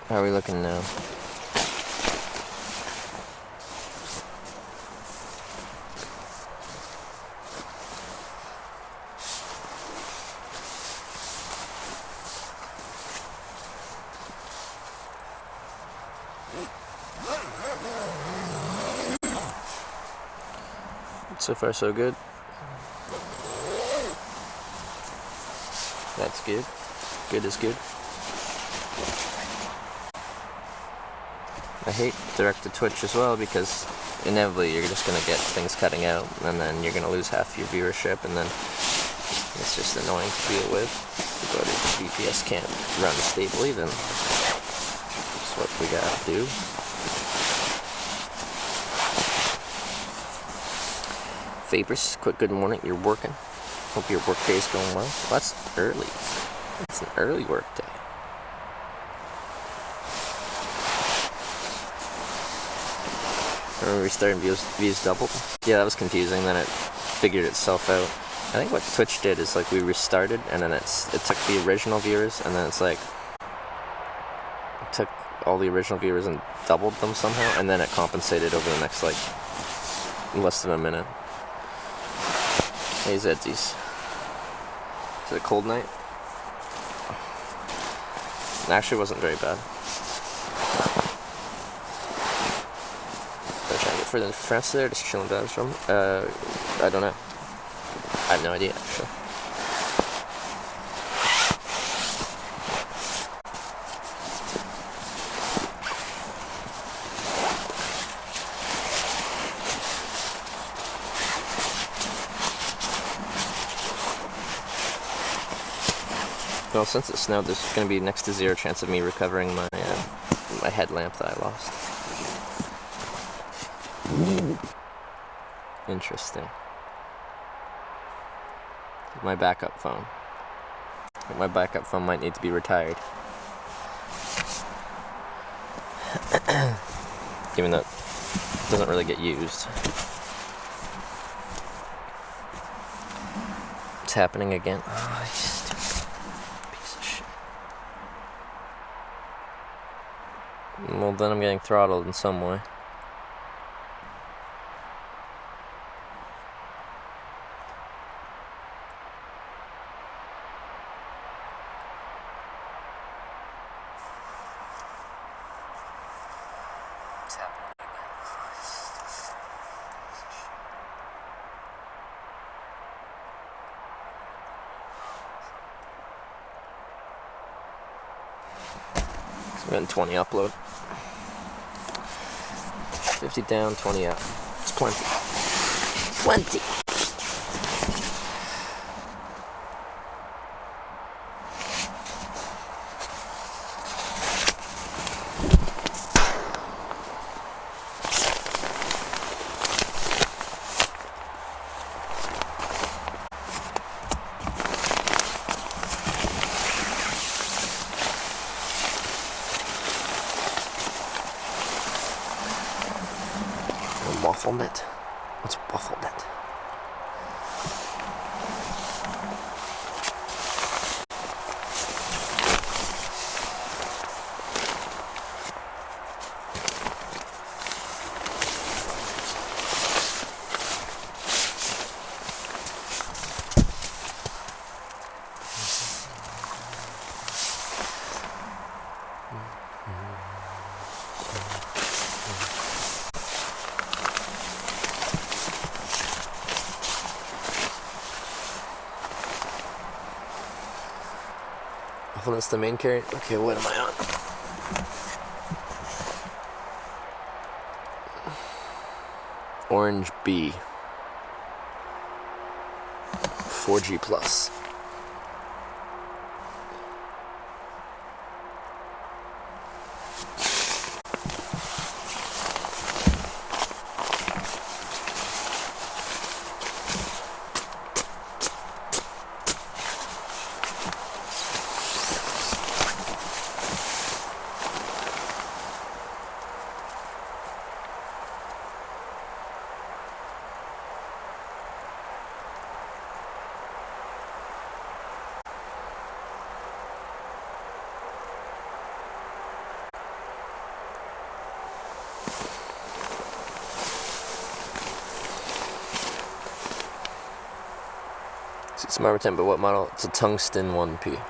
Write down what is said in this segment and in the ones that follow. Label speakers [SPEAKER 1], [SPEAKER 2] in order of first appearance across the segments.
[SPEAKER 1] How are we looking now? So far so good. That's good. Good is good. I hate direct to Twitch as well because inevitably you're just going to get things cutting out and then you're going to lose half your viewership and then it's just annoying to deal with. But if the VPS can't run stably, then that's what we gotta do. Vapors, quick good morning. You're working. Hope your work day is going well. That's early. It's an early work day. Remember we started views doubled? Yeah, that was confusing. Then it figured itself out. I think what Twitch did is like we restarted and then it took the original viewers and then it's like it took all the original viewers and doubled them somehow and then it compensated over the next like less than a minute. Hey Zedsies. Is it a cold night? It actually wasn't very bad. I'm trying to get further in France there, just chilling down from. I don't know. I have no idea, actually. Well, since it snowed, there's going to be next to zero chance of me recovering my my headlamp that I lost. Interesting. My backup phone. My backup phone might need to be retired. Even though it doesn't really get used. It's happening again. Oh, you stupid piece of shit. Well, then I'm getting throttled in some way. I'm getting 20 upload. 50 down, 20 up. It's plenty. Plenty! Waffle-net? What's waffle-net? Well, that's the main carrier. Okay, what am I on? Orange B. 4G plus. It's Marmor 10, but what model? It's a tungsten 1P.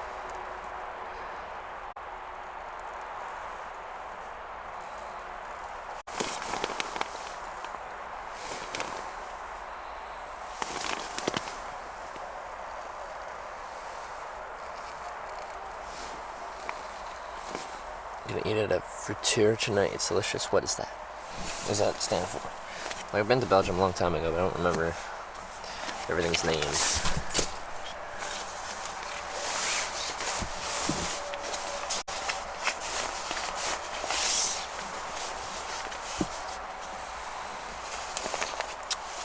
[SPEAKER 1] Gonna eat at a friture tonight. It's delicious. What is that? What does that stand for? Like, I've been to Belgium a long time ago, but I don't remember everything's named.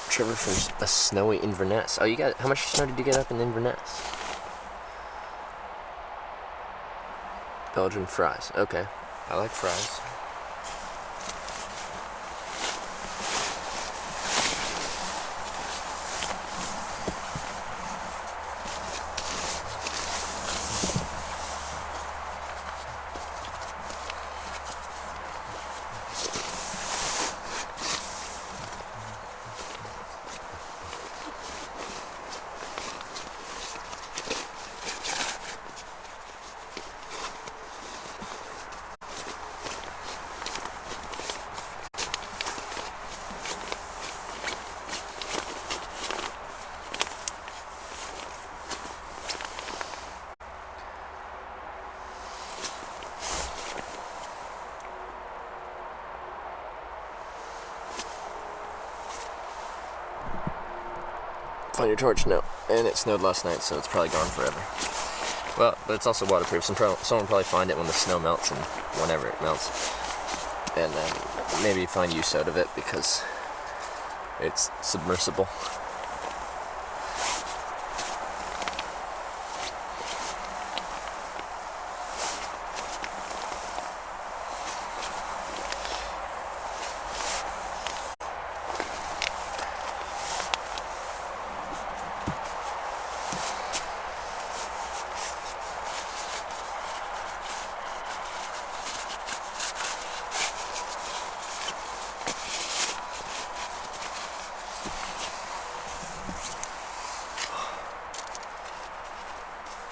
[SPEAKER 1] Trevor from a snowy Inverness. Oh, you got, how much snow did you get up in Inverness? Belgian fries. Okay. I like fries. Find your torch? No. And it snowed last night, so it's probably gone forever. Well, but it's also waterproof. Someone will probably find it when the snow melts and whenever it melts. And maybe find use out of it because it's submersible.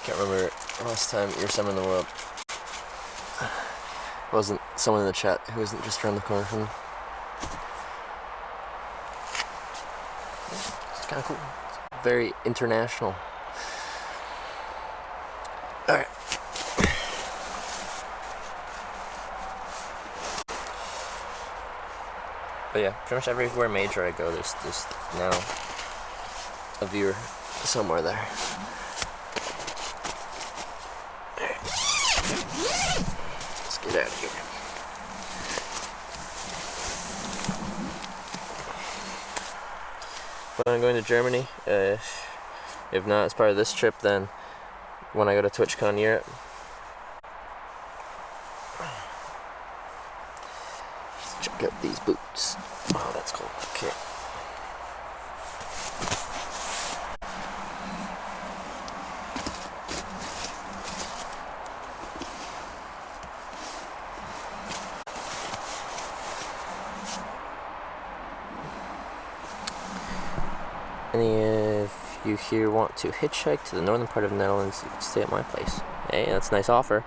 [SPEAKER 1] Can't remember last time your summer in the world. Wasn't someone in the chat who isn't just around the corner from them. It's kind of cool. It's very international. Alright. But yeah, pretty much everywhere major I go, there's now a viewer somewhere there. Let's get out of here. When I'm going to Germany, if not as part of this trip, then when I go to TwitchCon Europe. Let's check out these boots. Oh, that's cool. Okay. Any of you here want to hitchhike to the northern part of the Netherlands, you can stay at my place. Hey, that's a nice offer.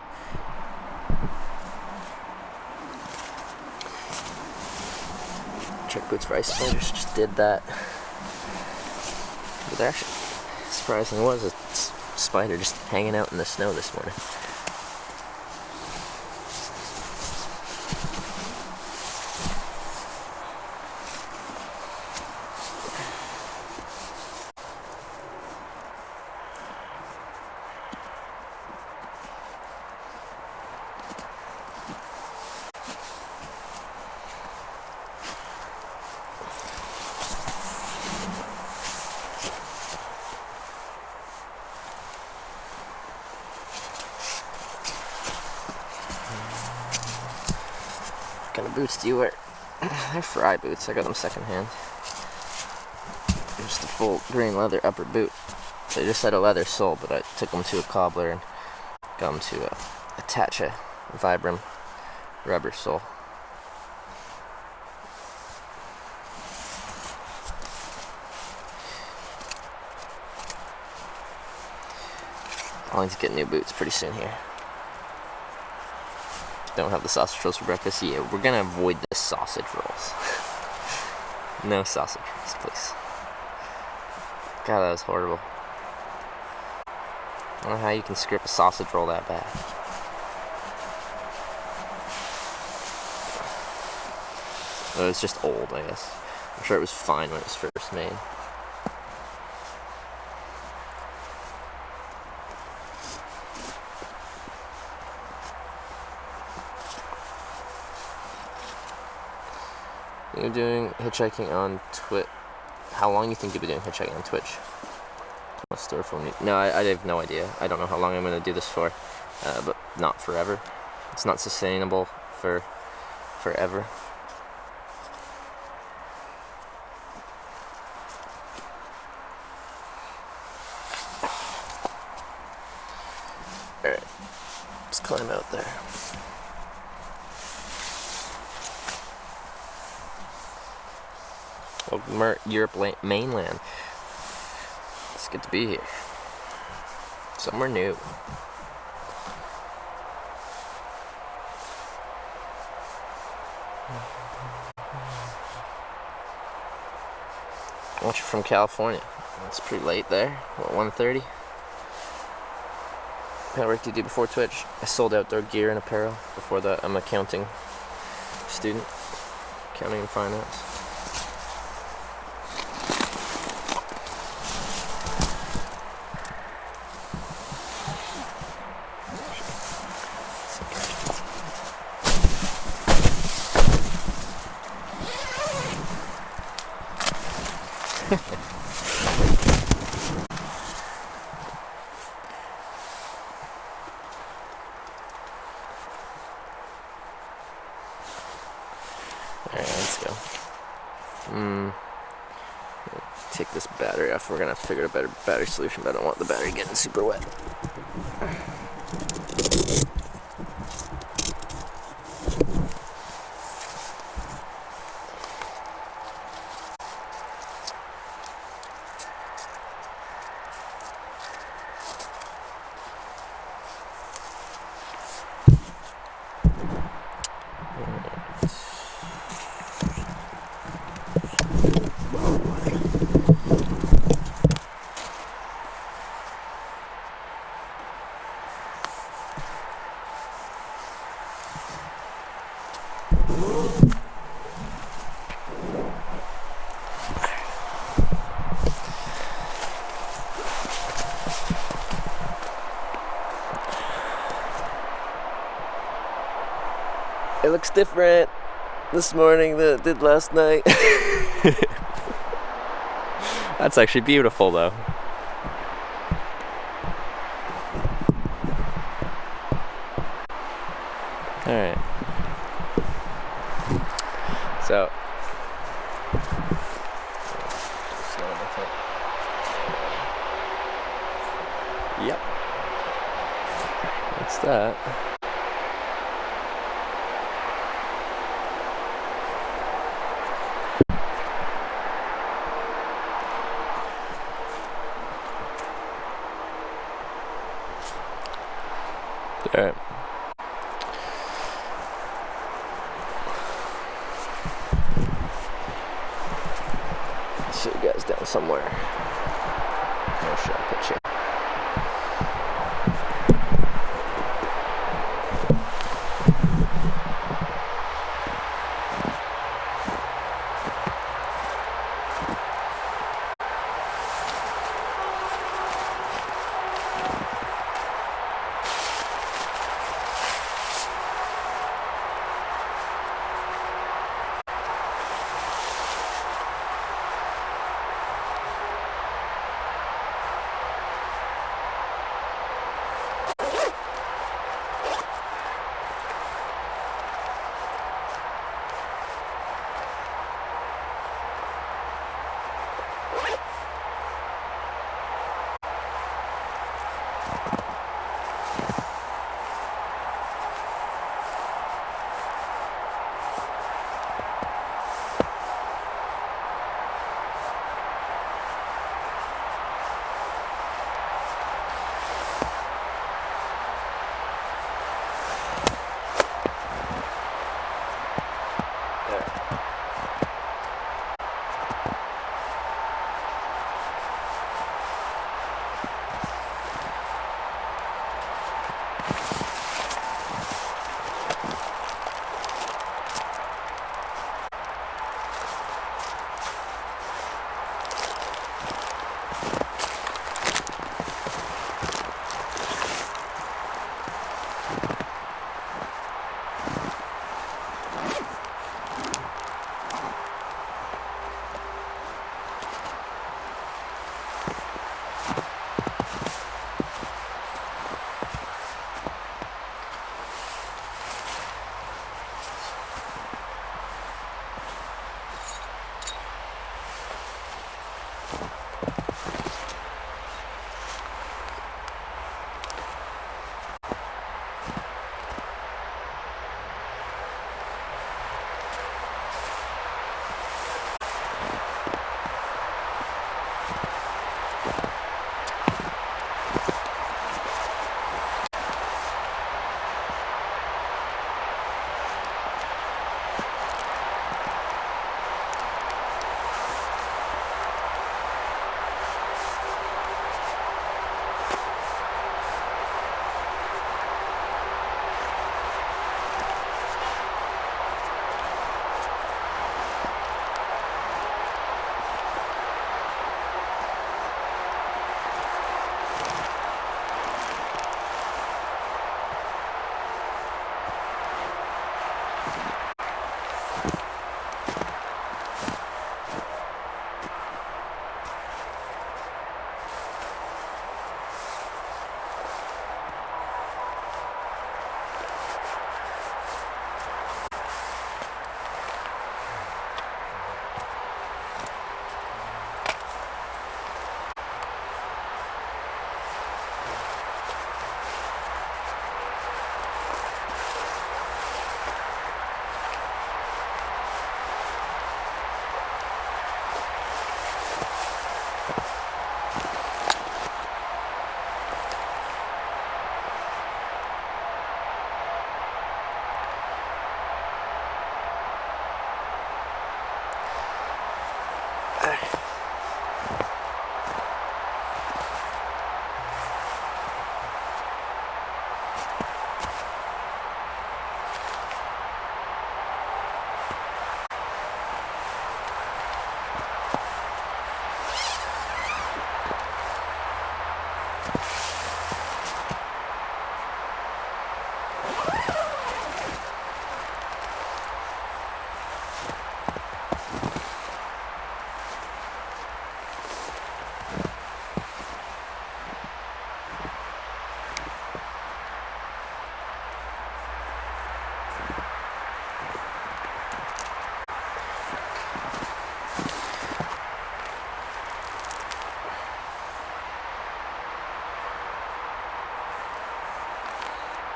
[SPEAKER 1] Check boots for ice spiders, just did that. But there actually, surprisingly, was a spider just hanging out in the snow this morning. What kind of boots do you wear? They're Fry boots. I got them secondhand. Just a full green leather upper boot. They just had a leather sole, but I took them to a cobbler and got them to attach a Vibram rubber sole. I'll need to get new boots pretty soon here. Don't have the sausage rolls for breakfast. Yeah, we're gonna avoid the sausage rolls. No sausage rolls, please. God, that was horrible. I don't know how you can script a sausage roll that bad. It was just old, I guess. I'm sure it was fine when it was first made. You're doing hitchhiking on Twitch. How long do you think you'll be doing hitchhiking on Twitch? No, I have no idea. I don't know how long I'm going to do this for, but not forever. It's not sustainable for forever. Alright, let's climb out there. Well, Europe mainland. It's good to be here. Somewhere new. Watch from California. It's pretty late there. What, 1:30? What kind of work do you do before Twitch? I sold outdoor gear and apparel. Before that, I'm an accounting student. Accounting and finance. Alright, let's go. Take this battery off. We're gonna have to figure out a better battery solution, but I don't want the battery getting super wet. It looks different this morning than it did last night. That's actually beautiful though. Alright. So yep. What's that? Alright. See you guys down somewhere. Where should I put you?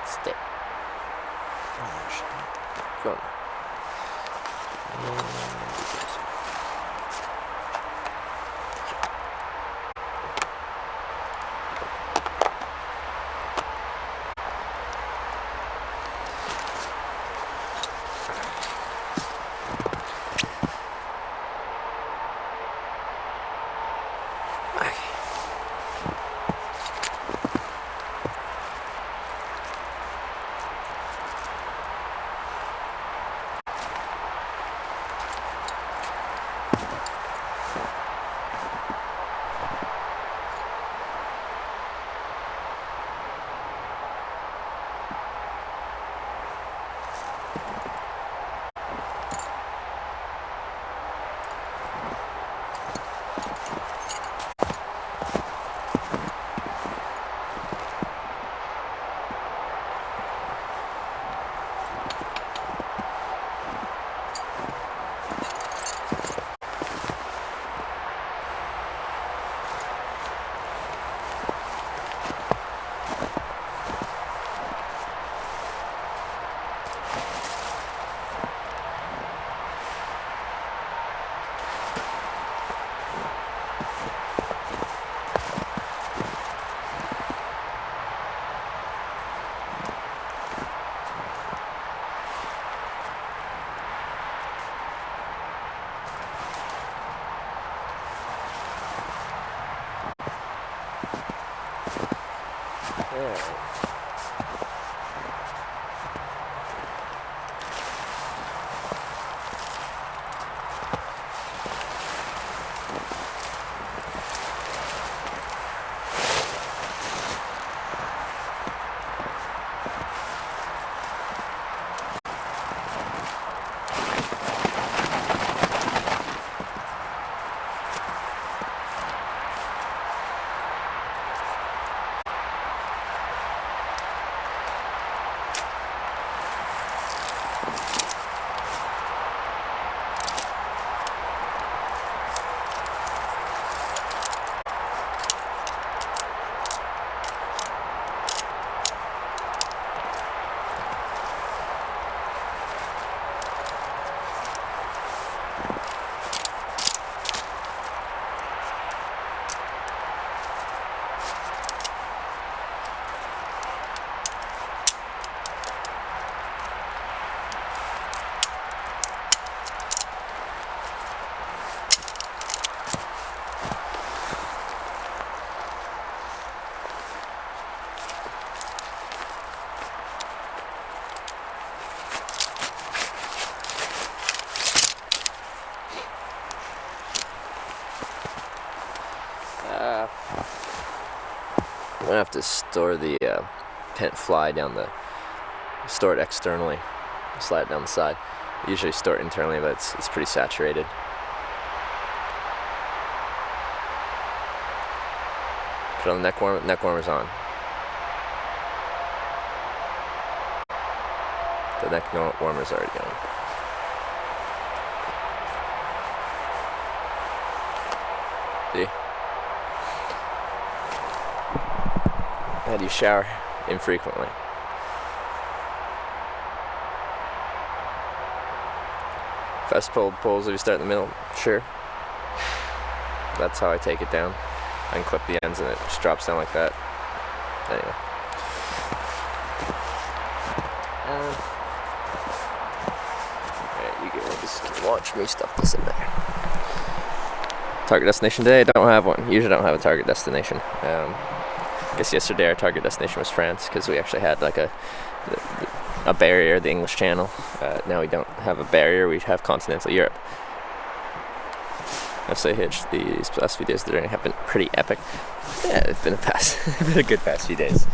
[SPEAKER 1] Stay. Veurne. gonna have to store the pent fly down store it externally, slide it down the side. I usually store it internally, but it's pretty saturated. Put on the neck warmer's on. The neck warmer's already on. See? How do you shower infrequently? Fast pulls if you start in the middle, sure. That's how I take it down. I unclip the ends and it just drops down like that. Anyway. Alright, you can watch me stuff this in there. Target destination today, I don't have one. Usually don't have a target destination. I guess yesterday our target destination was France because we actually had like a barrier, the English Channel. Now we don't have a barrier, we have continental Europe. I say Hitch, these last few days have been pretty epic. Yeah, it's been a good past few days.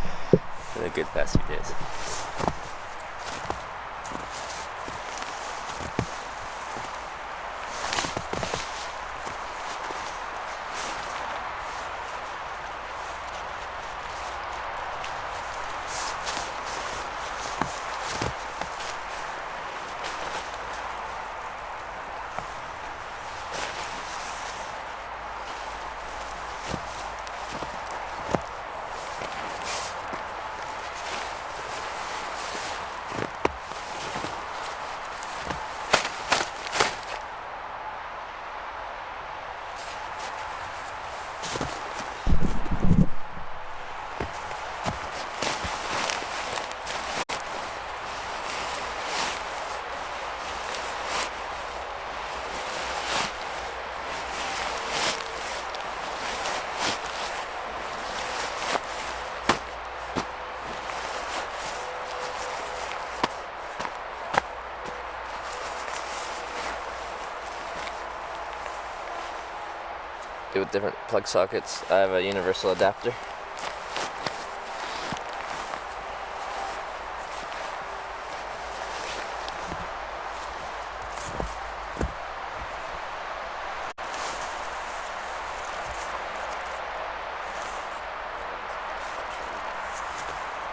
[SPEAKER 1] With different plug sockets. I have a universal adapter.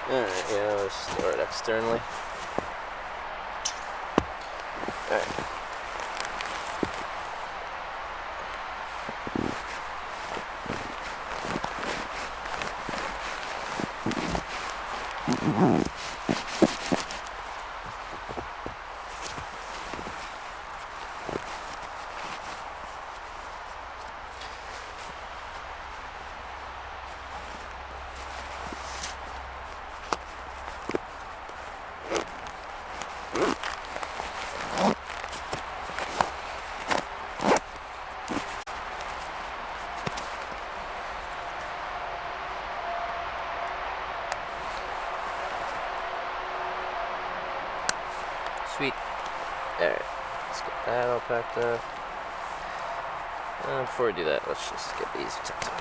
[SPEAKER 1] Alright, yeah, let's store it externally. Alright. Sweet. Alright, let's get that all packed up. Before we do that, let's just get these tucked away.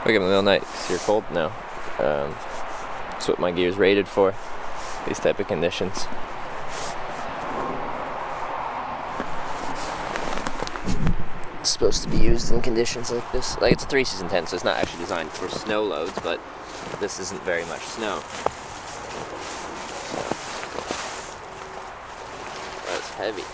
[SPEAKER 1] Wake up in the middle of the night because you're cold? No. That's what my gear's rated for, these type of conditions. It's supposed to be used in conditions like this. Like, it's a 3-season tent, so it's not actually designed for snow loads, but this isn't very much snow. That's heavy.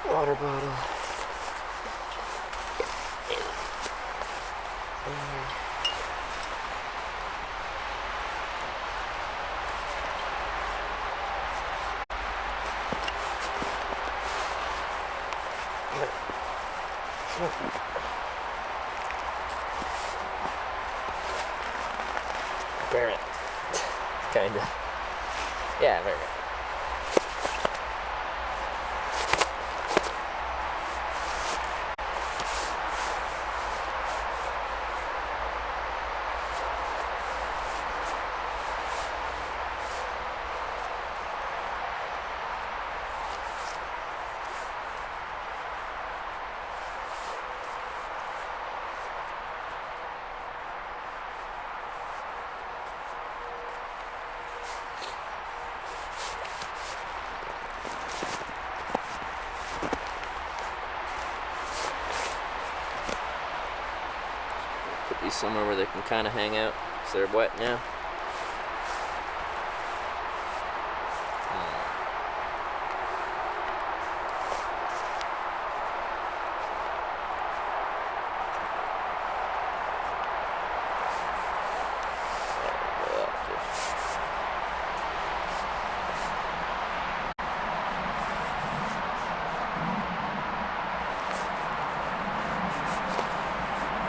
[SPEAKER 1] Water bottle. Veurne. Kinda. Yeah, Veurne. Put these somewhere where they can kind of hang out because they're wet now.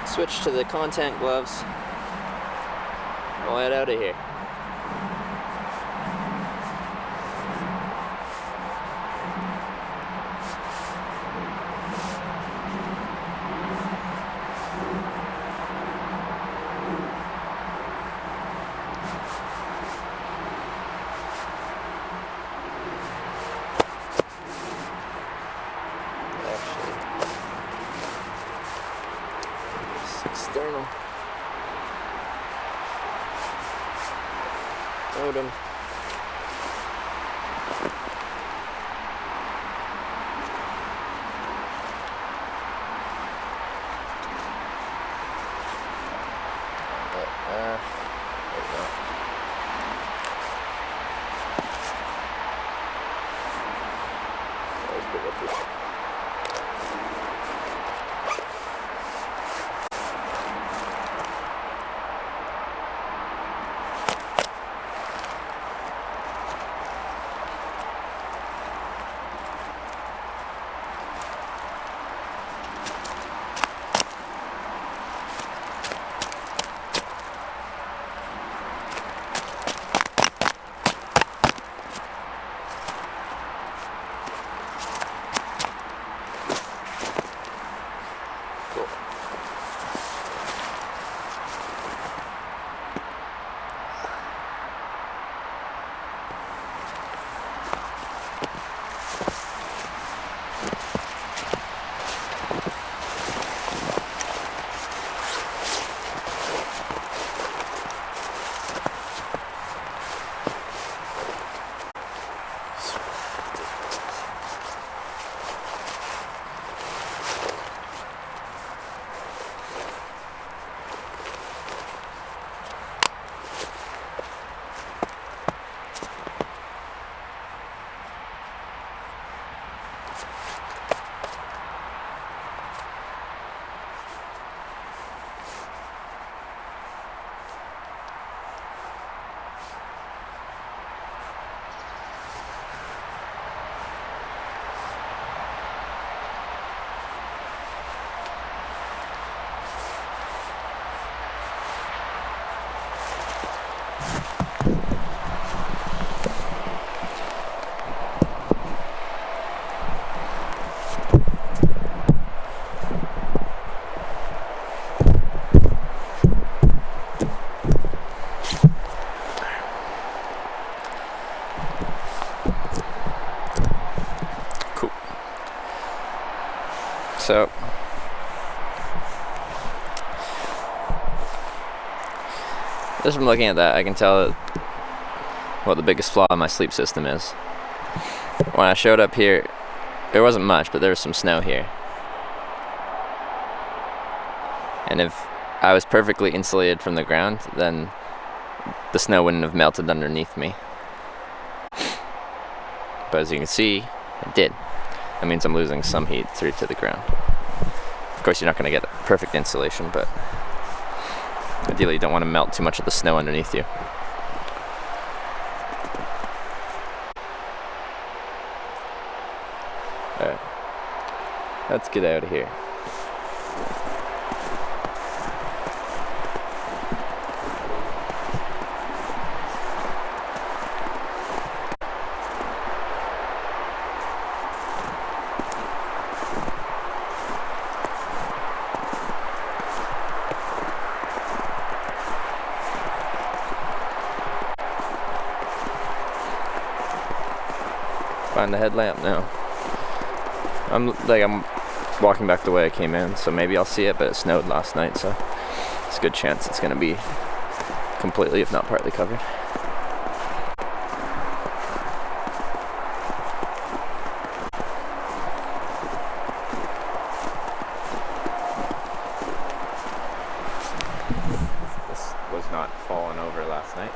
[SPEAKER 1] Switch to the content gloves. I'll head out of here. Veurne. Odom. So just from looking at that, I can tell what the biggest flaw in my sleep system is. When I showed up here, there wasn't much, but there was some snow here. And if I was perfectly insulated from the ground, then the snow wouldn't have melted underneath me. But as you can see, it did. That means I'm losing some heat through to the ground. Of course, you're not going to get perfect insulation, but ideally you don't want to melt too much of the snow underneath you. Alright, let's get out of here. Find the headlamp now. I'm walking back the way I came in, so maybe I'll see it, but it snowed last night, so it's a good chance it's going to be completely, if not partly, covered. This was not falling over last night.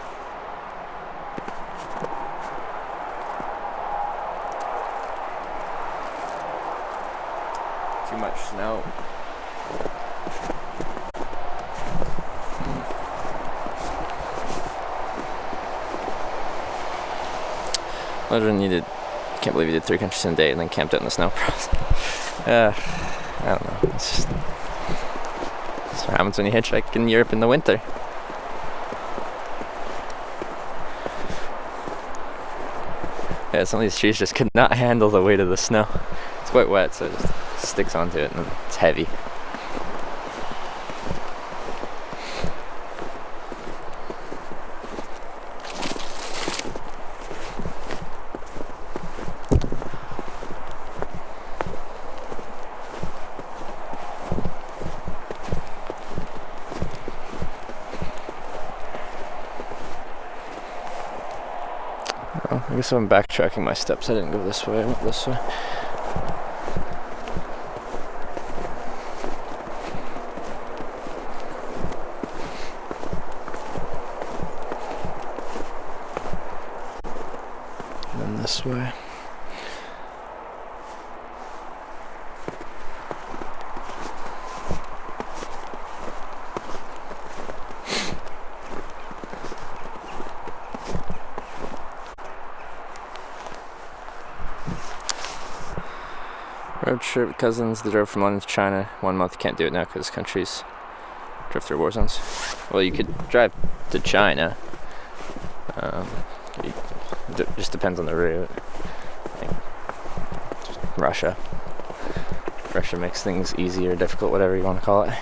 [SPEAKER 1] Too much snow. Can't believe you did 3 countries in a day and then camped out in the snow. I don't know. It's what happens when you hitchhike in Europe in the winter. Yeah, some of these trees just could not handle the weight of the snow. It's quite wet, so it just sticks onto it and it's heavy. so I'm backtracking my steps. I didn't go this way, I went this way. And then this way. Road trip with cousins. They drove from London to China. 1 month. Can't do it now because countries drift through war zones. Well, you could drive to China. It just depends on the route. Like Russia. Russia makes things easy or difficult, whatever you want to call it.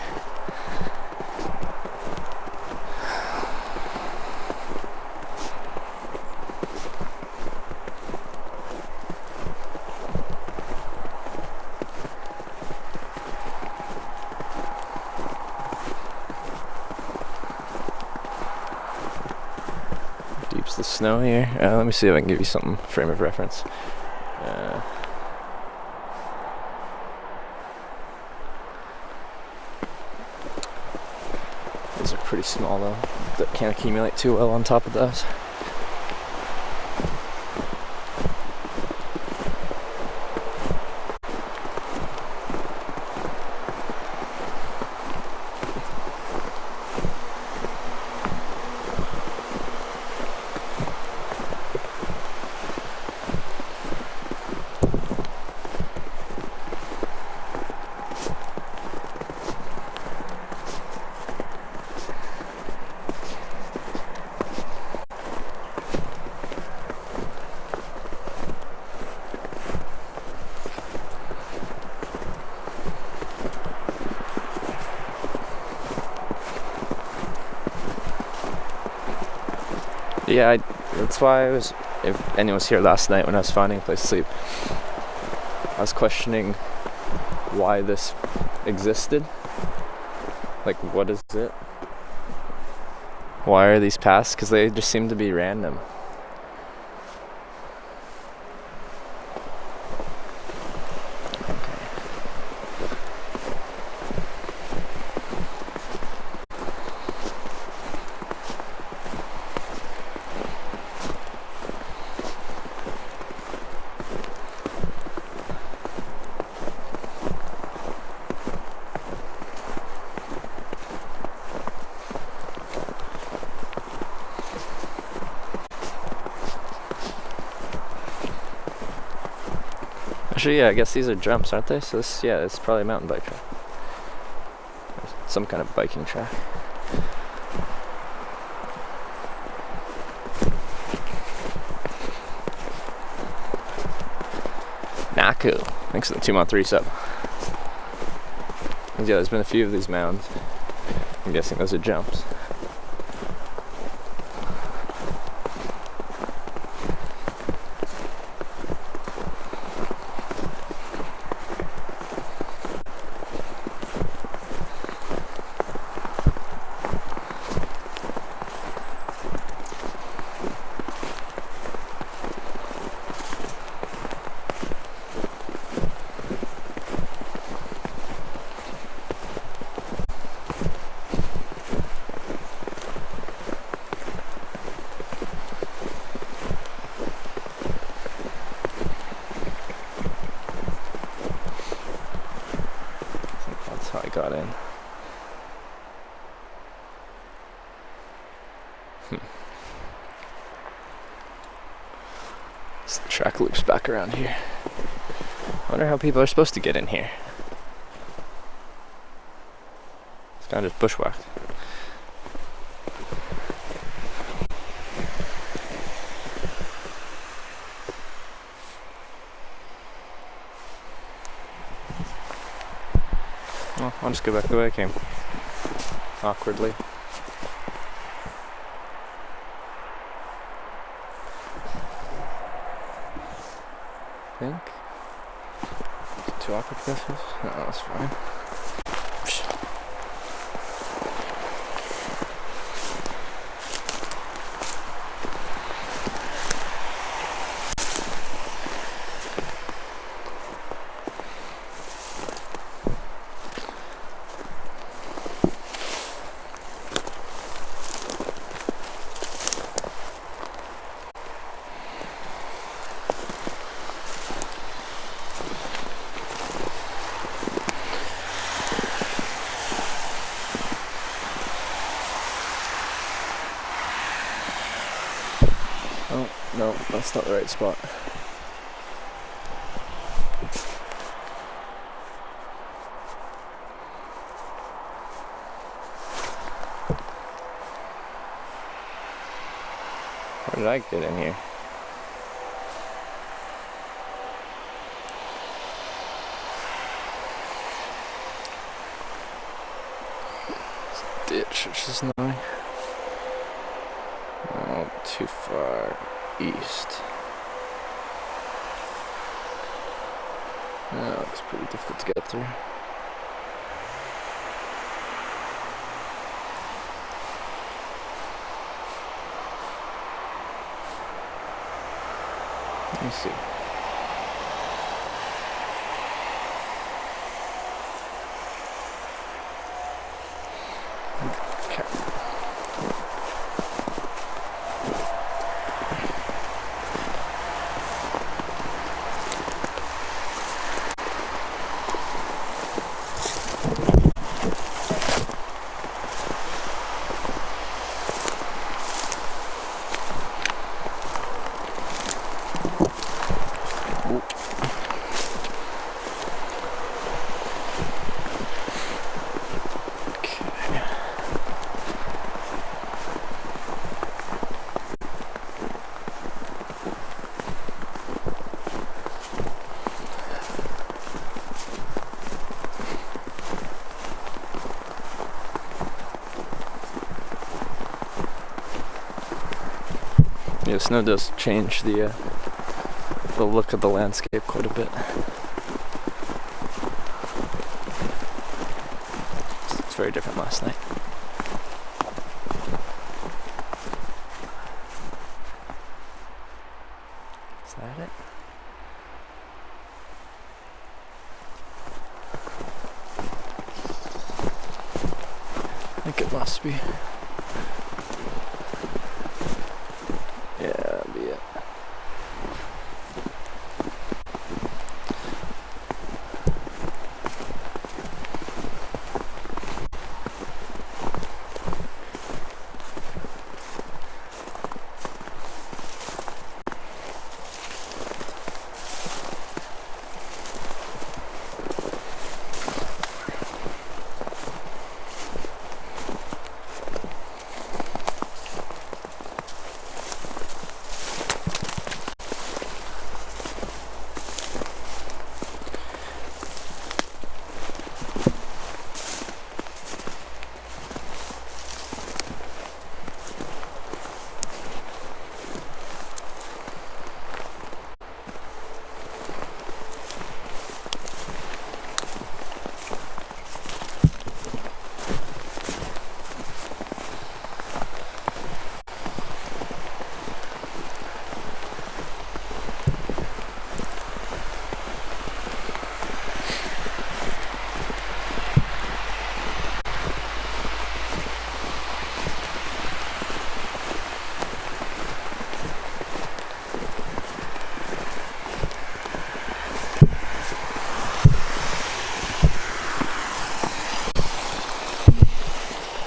[SPEAKER 1] Deep's the snow here. Let me see if I can give you some frame of reference. These are pretty small though. That can't accumulate too well on top of those. Yeah, that's why I was, if anyone was here last night when I was finding a place to sleep, I was questioning why this existed. Like, what is it? Why are these paths? Because they just seem to be random. Actually, yeah, I guess these are jumps, aren't they? So this, yeah, it's probably a mountain bike track. Some kind of biking track. Naku. Thanks for the 2-month resub. Yeah, there's been a few of these mounds. I'm guessing those are jumps. How I got in. So the track loops back around here. I wonder how people are supposed to get in here. It's kind of just bushwhacked. Well, I'll just go back the way I came. Awkwardly. I think. Is it too awkward for this? No, that's fine.
[SPEAKER 2] That's not the right spot. How did I get in here? Ditch, which is annoying. Oh, too far east. That looks pretty difficult to get through. Let me see. Yeah, snow does change the look of the landscape quite a bit. It's very different last night. Is that it? I think it must be. Yeah, that'd be it.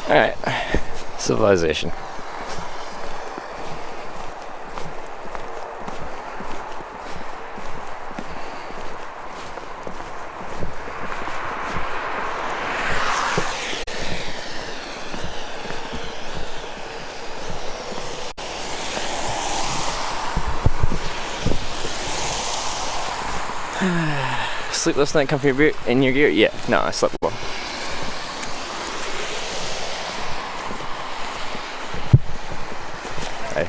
[SPEAKER 2] Alright, civilization. Sleepless night comfy in your gear? Yeah, no, I slept well. Hey.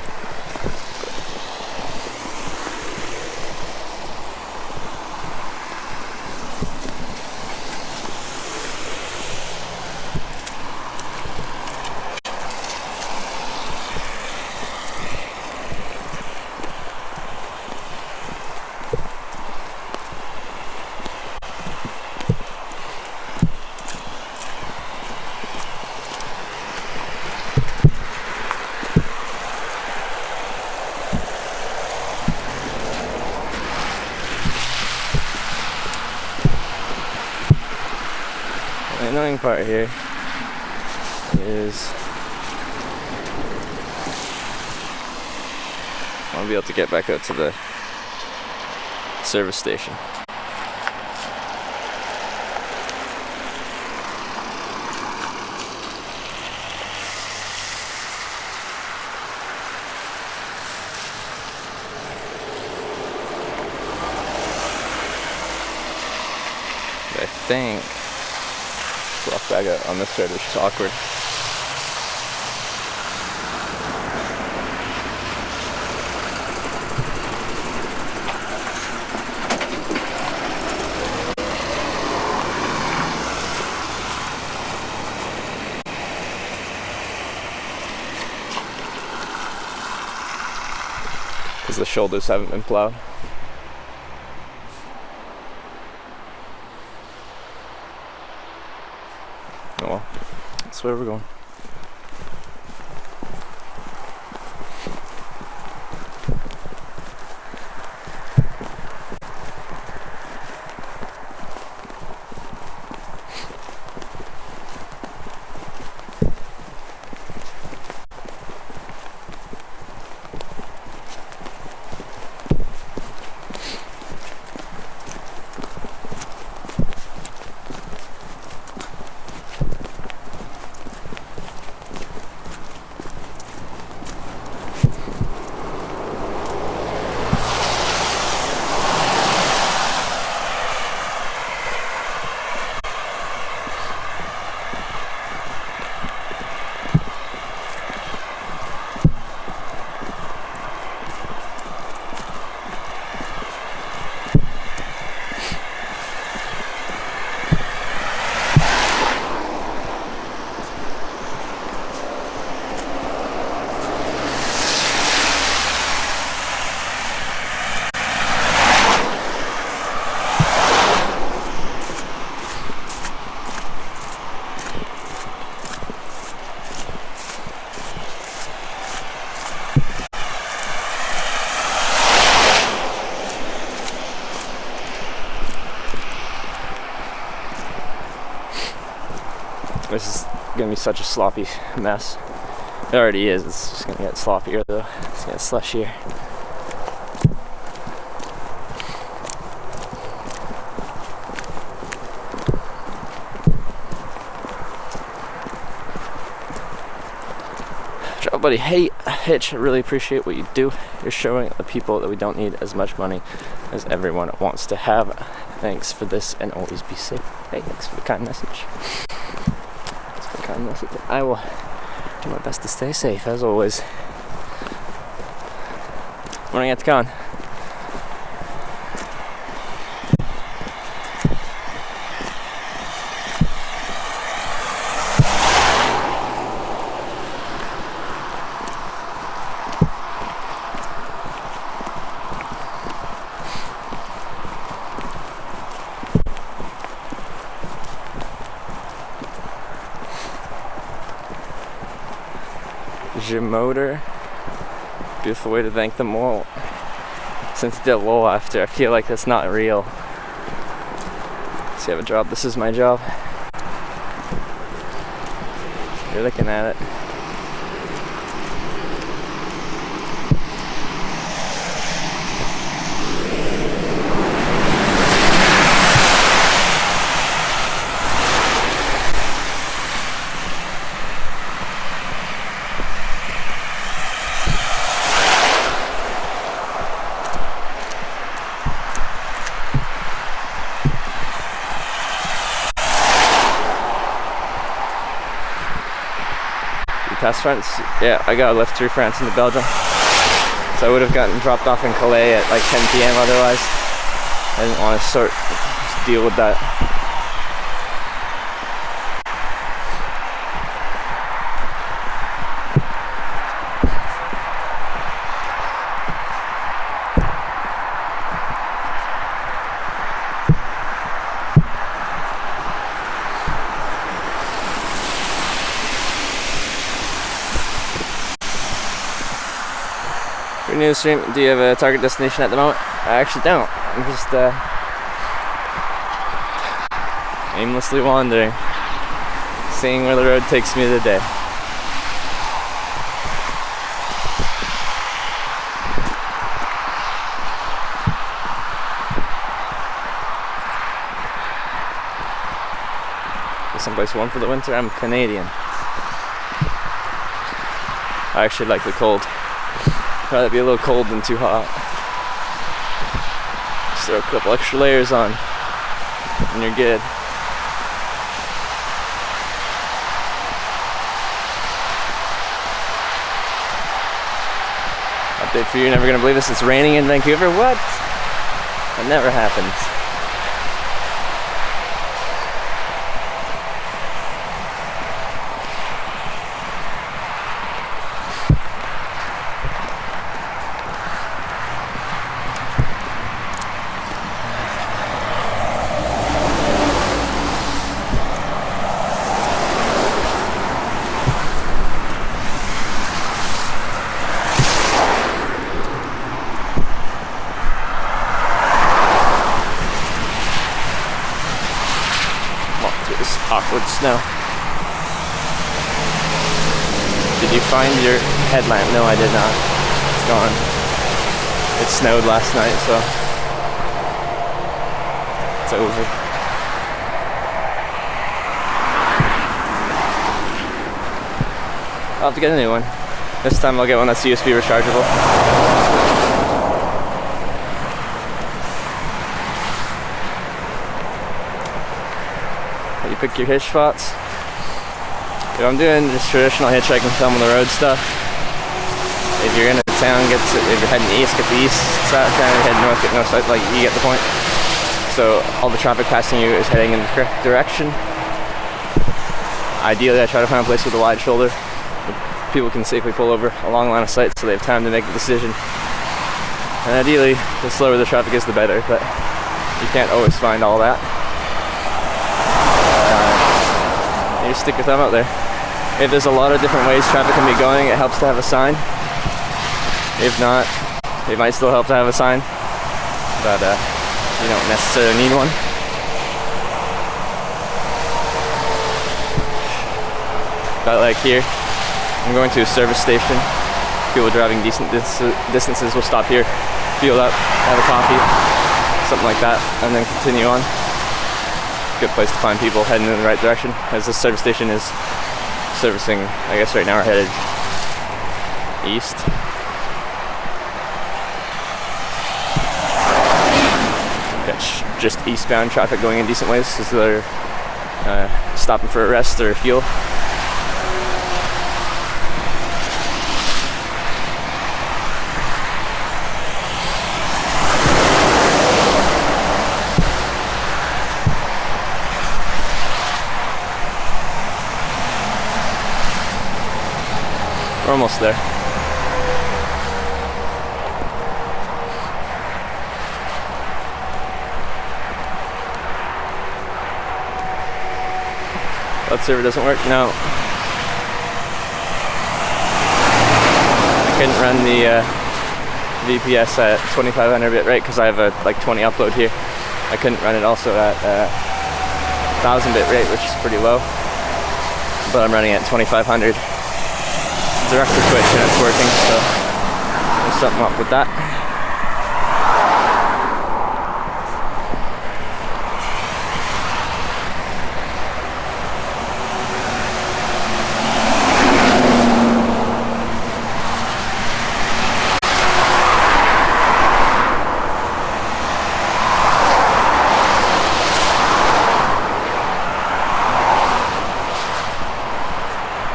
[SPEAKER 2] The annoying part here is I'll be able to get back out to the service station. I think walk back out on this side, which is awkward. Because the shoulders haven't been plowed. Oh well, that's where we're going. This is gonna be such a sloppy mess. It already is. It's just gonna get sloppier though. It's gonna get slushier. Ciao, buddy. Hey, Hitch, I really appreciate what you do. You're showing the people that we don't need as much money as everyone wants to have. Thanks for this and always be safe. Hey, thanks for the kind message. I will do my best to stay safe, as always. Morning at the con. Motor. Beautiful way to thank them all. Since it did low after, I feel like that's not real. So you have a job. This is my job. You're looking at it. Past France, yeah, I got a lift through France into Belgium. So I would have gotten dropped off in Calais at like 10 p.m. otherwise. I didn't want to just deal with that. New stream, do you have a target destination at the moment? I actually don't. I'm just aimlessly wandering, seeing where the road takes me today. someplace warm for the winter. I'm Canadian. I actually like the cold. I'd rather be a little cold than too hot. Just throw a couple extra layers on and you're good. Update for you, you're never gonna believe this, it's raining in Vancouver. What? That never happens. Awkward snow. Did you find your headlamp? No, I did not. It's gone. It snowed last night, so it's over. I'll have to get a new one. This time I'll get one that's USB rechargeable. You pick your hitch spots. If I'm doing just traditional hitchhiking, film on the road stuff. If you're in a town, if you're heading east, get the east side of town. If you're heading north, get north side. Like, you get the point. So all the traffic passing you is heading in the correct direction. Ideally, I try to find a place with a wide shoulder where people can safely pull over a long line of sight, so they have time to make the decision. And ideally, the slower the traffic is, the better. But you can't always find all that. You stick your thumb out there. If there's a lot of different ways traffic can be going, it helps to have a sign. If not, it might still help to have a sign, but you don't necessarily need one. But like here, I'm going to a service station. People driving decent distances will stop here, fuel up, have a coffee, something like that, and then continue on. Good place to find people heading in the right direction, as this service station is servicing, I guess right now we're headed east. Got just eastbound traffic going in decent ways, as they're stopping for a rest or fuel. We're almost there. That server doesn't work? No. I couldn't run the VPS at 2500 bit rate because I have a like 20 upload here. I couldn't run it also at 1000 bit rate, which is pretty low. But I'm running at 2500. Direct to Twitch and it's working, so there's something up with that.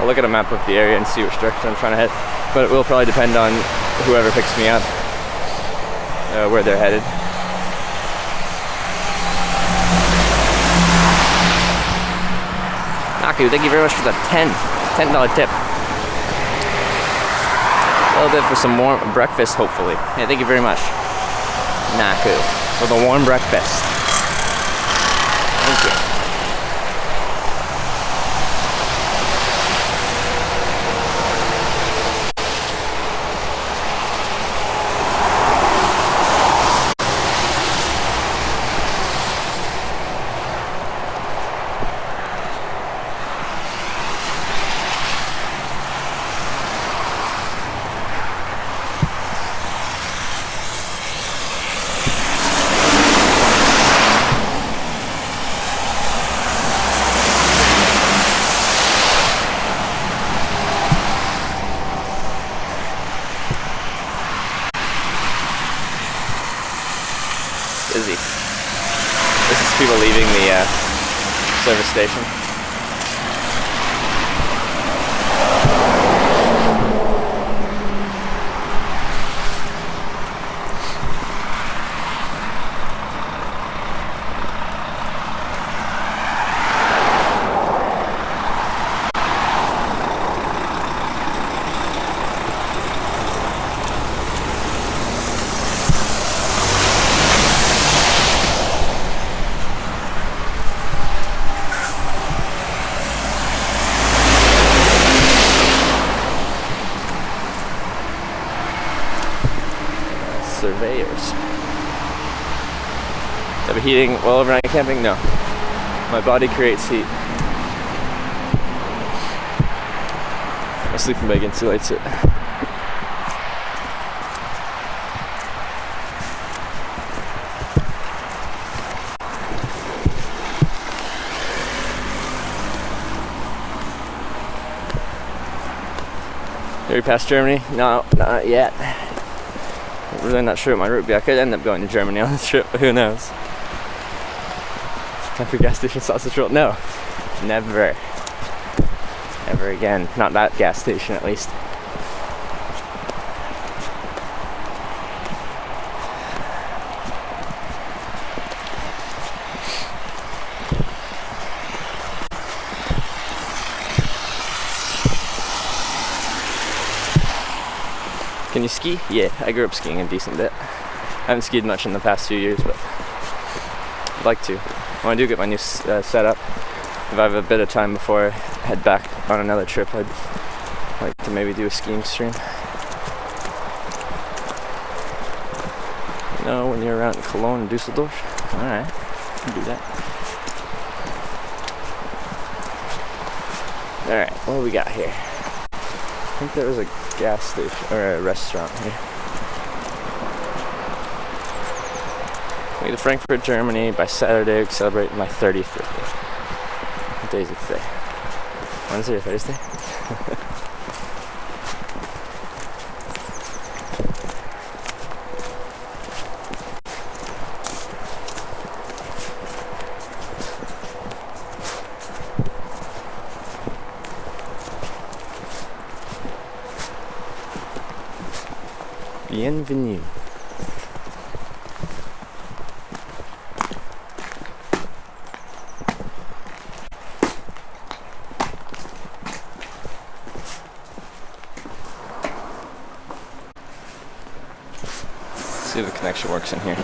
[SPEAKER 2] I'll look at a map of the area and see which direction I'm trying to head, but it will probably depend on whoever picks me up, where they're headed. Naku, thank you very much for the $10 tip. A little bit for some warm breakfast, hopefully. Hey, thank you very much, Naku, for the warm breakfast. Thank you. busy. This is people leaving the service station. Surveyors. Type of heating while overnight camping? No. My body creates heat. My sleeping bag insulates it. Are we past Germany? No, not yet. I'm really not sure what my route would be. I could end up going to Germany on this trip, but who knows? Time for gas station sausage roll? No. Never. Ever again. Not that gas station, at least. Can you ski? Yeah, I grew up skiing a decent bit. I haven't skied much in the past few years, but I'd like to. When I do get my new setup, if I have a bit of time before I head back on another trip, I'd like to maybe do a skiing stream. You know, when you're around in Cologne and Dusseldorf? Alright, can do that. Alright, what do we got here? I think there was a gas station or a restaurant here. Way to Frankfurt, Germany. By Saturday, we celebrate my 30th birthday. What day is it today? Wednesday or Thursday? Bienvenue. Let's see if the connection works in here.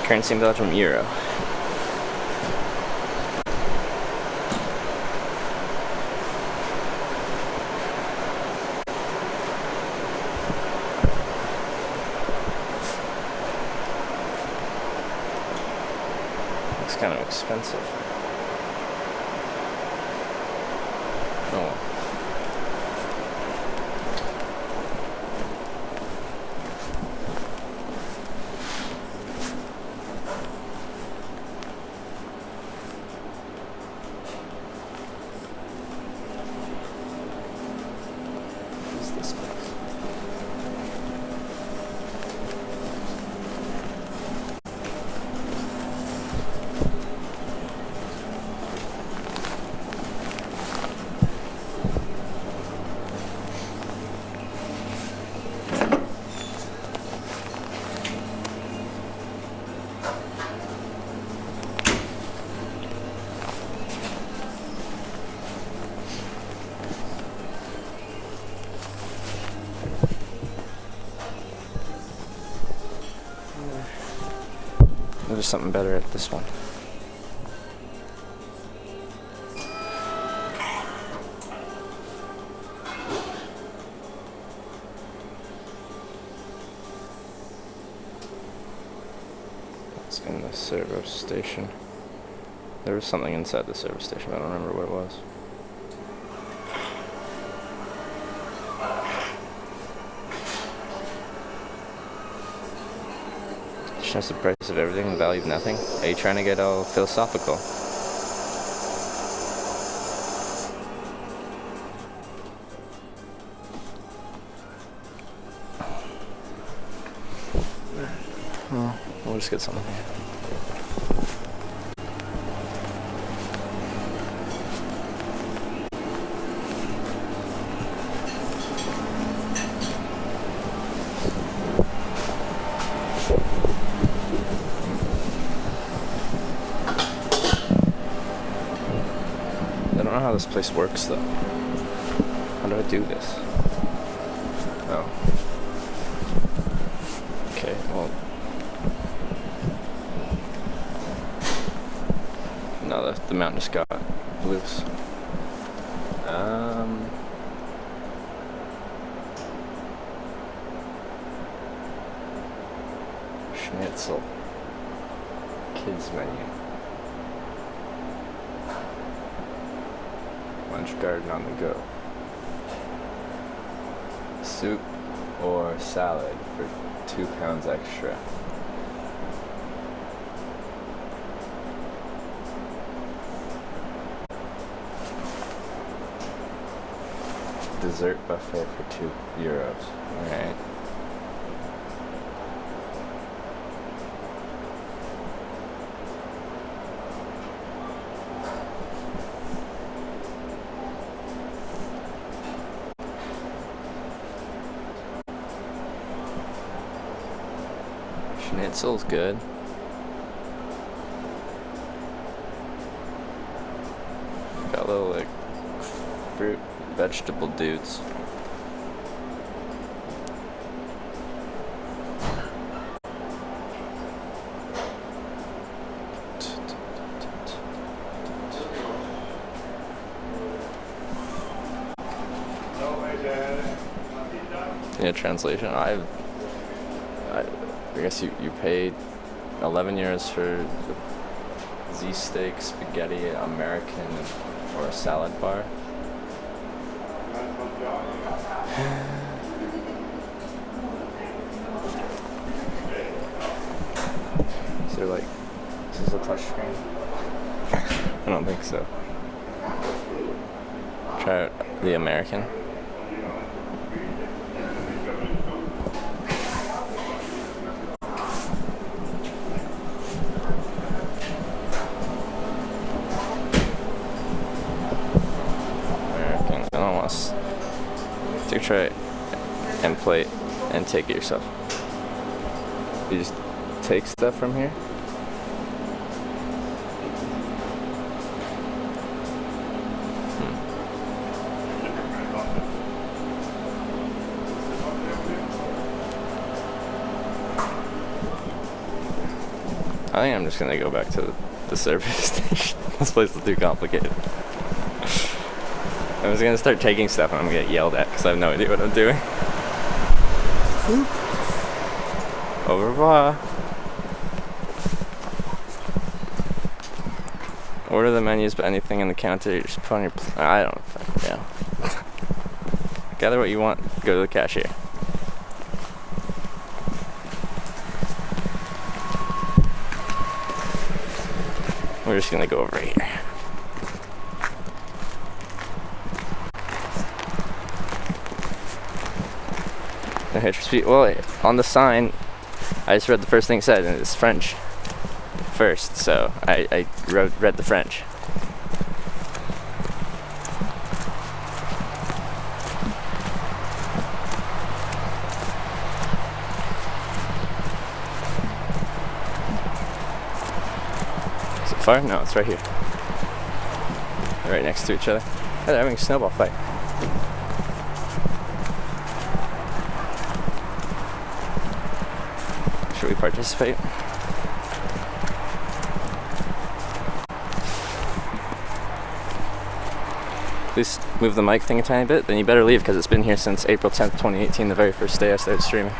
[SPEAKER 2] Currency in Belgium, euro. Looks kind of expensive. Oh well. There's something better at this one. It's in the service station. There was something inside the service station, but I don't remember what it was. Just the price of everything, the value of nothing. Are you trying to get all philosophical? just get something here. I don't know how this place works though. How do I do this? Oh. Okay, well. No, the mountain just got loose. Schnitzel. Kids menu. Lunch garden on the go. Soup or salad for £2 extra. Dessert buffet for €2. Alright. Schnitzel's good. Got little like fruit, vegetable dudes. Yeah, translation. I guess you paid €11 for Z-steak, spaghetti, American, or a salad bar. Is there like, is this a touch screen? I don't think so. Try the American. Do try and plate and take it yourself. You just take stuff from here. I think I'm just gonna go back to the service station. This place is too complicated. I was gonna start taking stuff and I'm gonna get yelled at because I have no idea what I'm doing. Au revoir. Order the menus, but anything in the counter, you just put on your. I don't fucking know. Gather what you want. Go to the cashier. We're just gonna go over here. Well, on the sign, I just read the first thing it said, and it's French first, so I read the French. Is it far? No, it's right here. They're right next to each other. Oh, they're having a snowball fight. Should we participate? Please move the mic thing a tiny bit, then you better leave because it's been here since April 10th, 2018, the very first day I started streaming.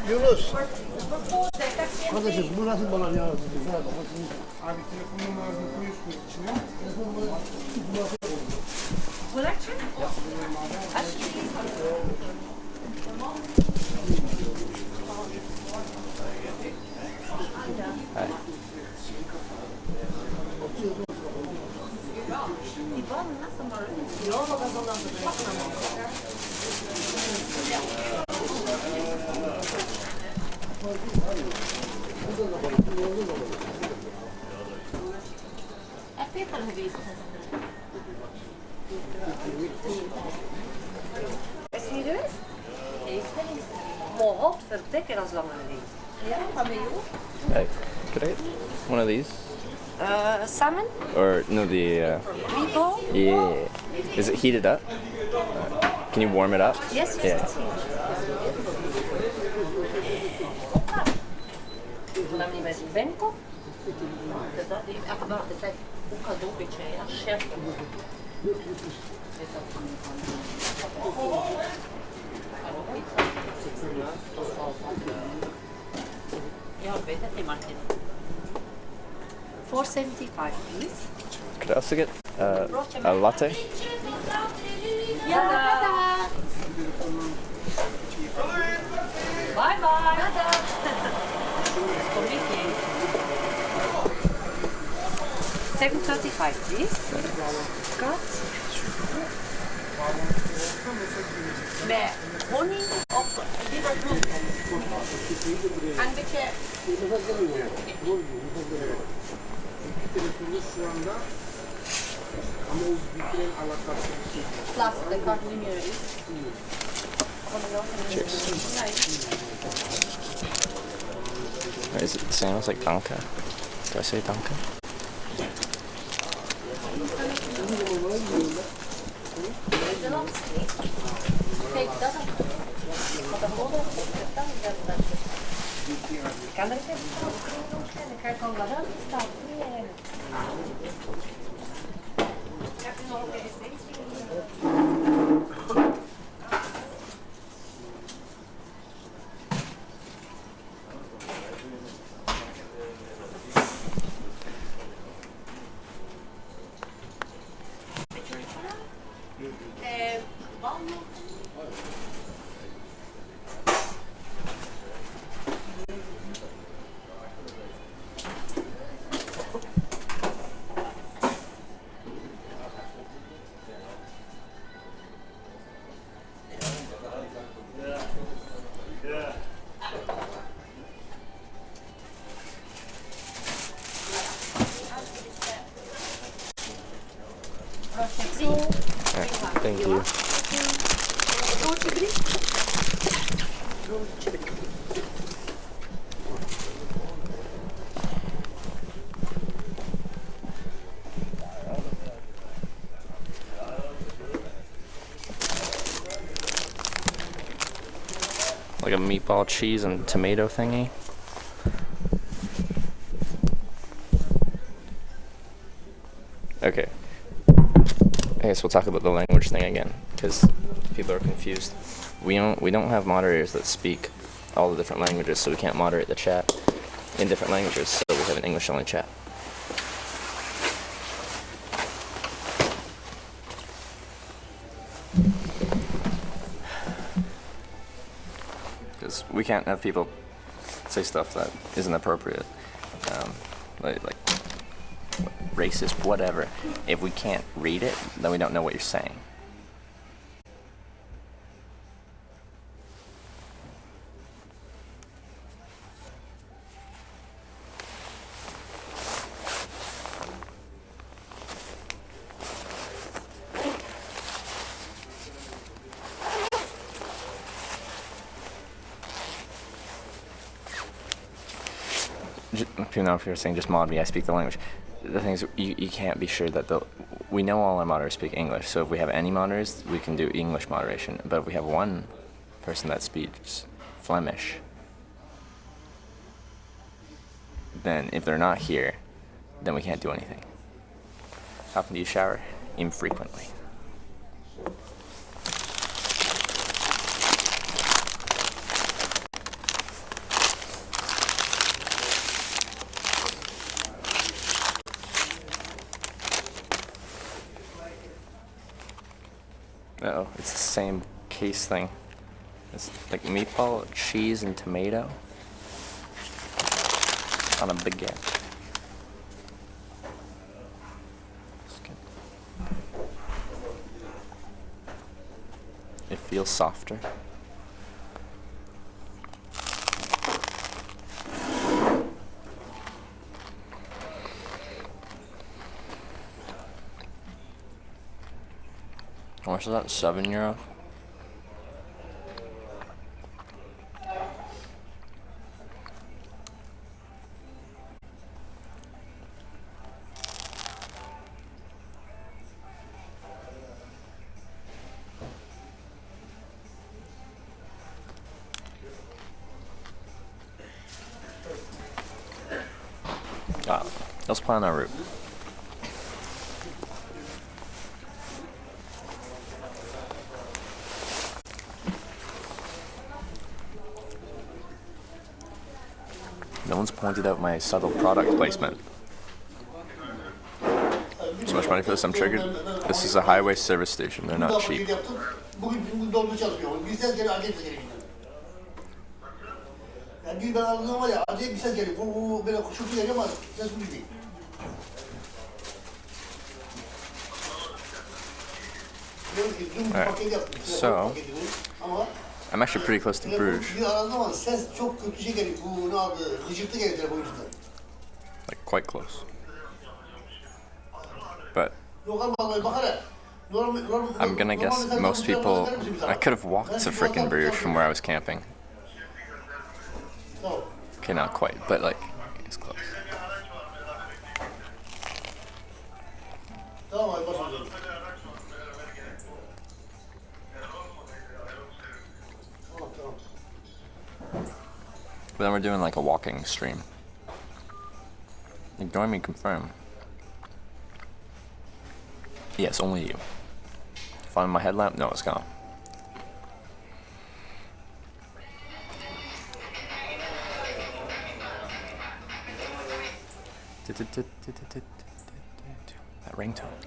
[SPEAKER 3] Yunus. Kardeşim bu nasıl bana ya?
[SPEAKER 4] Abi telefon numarasını koyuyorsun içine.
[SPEAKER 5] Serieus? Mijn hoofd verdekken als langer niet. Ja, van mij ook.
[SPEAKER 2] Hey, could I get one of these?
[SPEAKER 5] Salmon?
[SPEAKER 2] Or no, the
[SPEAKER 5] Meatball?
[SPEAKER 2] yeah. Is it heated up? Can you warm it up?
[SPEAKER 5] Yes, yes,
[SPEAKER 2] Yeah.
[SPEAKER 5] it's Dan niet met Benko. Dat is echt waar. Dat is ook cadeau beetje, ja. Chef. Ja, ik weet het niet, Martin. 475, please.
[SPEAKER 2] Could I also get a latte?
[SPEAKER 5] Ja. Bye bye. Kom niet heen. 735, please. Cut. Met honing of liverbloem. En een beetje
[SPEAKER 4] Telefonda şu anda ama o bitiren alakası bir şey.
[SPEAKER 5] plastic cartonero.
[SPEAKER 2] Is it the same as like danke? Do I say danke?
[SPEAKER 5] Kijk, dat is wat de horen kan er even ik ga gewoon wat anders staan. Heb je nog een
[SPEAKER 2] Thank you. Like a meatball, cheese, and tomato thingy. Okay. I guess we'll talk about the language thing again, because people are confused. We don't have moderators that speak all the different languages, so we can't moderate the chat in different languages. So we have an English-only chat. Because we can't have people say stuff that isn't appropriate, like racist, whatever. If we can't read it, then we don't know what you're saying. You know, if you're saying just mod me, I speak the language. The thing is, you can't be sure that we know all our moderators speak English, so if we have any moderators, we can do English moderation. But if we have one person that speaks Flemish, then if they're not here, then we can't do anything. How often do you shower? Infrequently.
[SPEAKER 1] Uh-oh, it's the same case thing. It's like meatball, cheese, and tomato on a baguette. It feels softer. How much is that? €7? Let's plan our route. No one's pointed out my subtle product placement. So much money for this, I'm triggered. This is a highway service station, they're not cheap.
[SPEAKER 3] Bugün doldu çalışmıyor. Bir ses geliyor, acayip ses geliyor. Yani bir ben aldığım var ya, acayip bir ses geliyor. Bu böyle şurada geliyor ama ses bu değil.
[SPEAKER 1] Alright, so I'm actually pretty close to Bruges.
[SPEAKER 3] Bir aldığım zaman ses çok kötü şey geliyor. Bu ne adı? Hıcırtı geliyor telefon yüzünden.
[SPEAKER 1] Like quite close. But I'm gonna guess most people. I could have walked to frickin' Bruges from where I was camping. Okay, not quite, but like it's close. But then we're doing like a walking stream. Ignore me, confirm. Yes, only you. Find my headlamp? No, it's gone. That ringtone.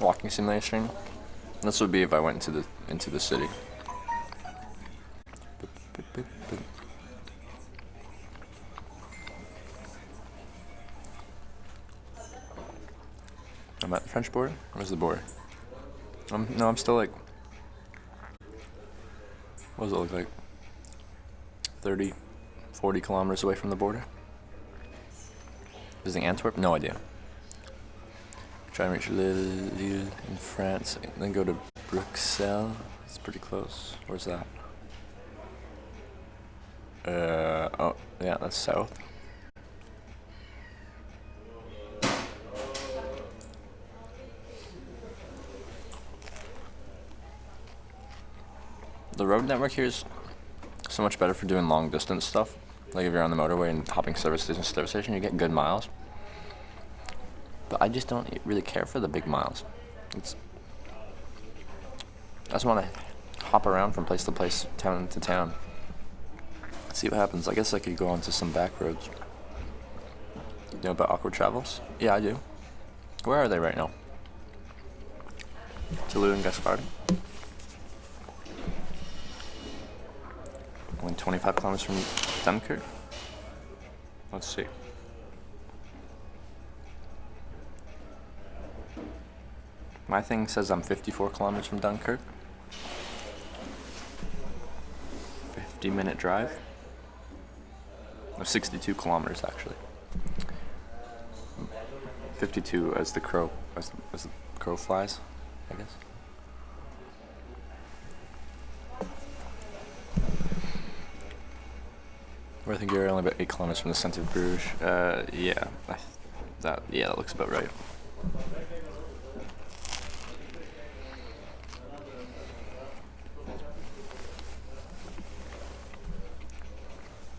[SPEAKER 1] Walking simulation. This would be if I went into the city. I'm at the French border. Where's the border? No, I'm still like. What does it look like? 30, 40 kilometers away from the border. Visiting Antwerp? No idea. Try and reach Lille in France, and then go to Bruxelles. It's pretty close. Where's that? Oh, yeah, that's south. The road network here is so much better for doing long distance stuff. Like if you're on the motorway and hopping service station to service station, you get good miles. But I just don't really care for the big miles. I just want to hop around from place to place, town to town. See what happens. I guess I could go onto some back roads. You know about awkward travels? Yeah, I do. Where are they right now? Toulouse and Gaspard. Only 25 kilometers from Dunkirk. Let's see. My thing says I'm 54 kilometers from Dunkirk. 50-minute drive. No, 62 kilometers actually. 52 as the crow flies, I guess. I think you're only about 8 kilometers from the center of Bruges. Yeah, that looks about right.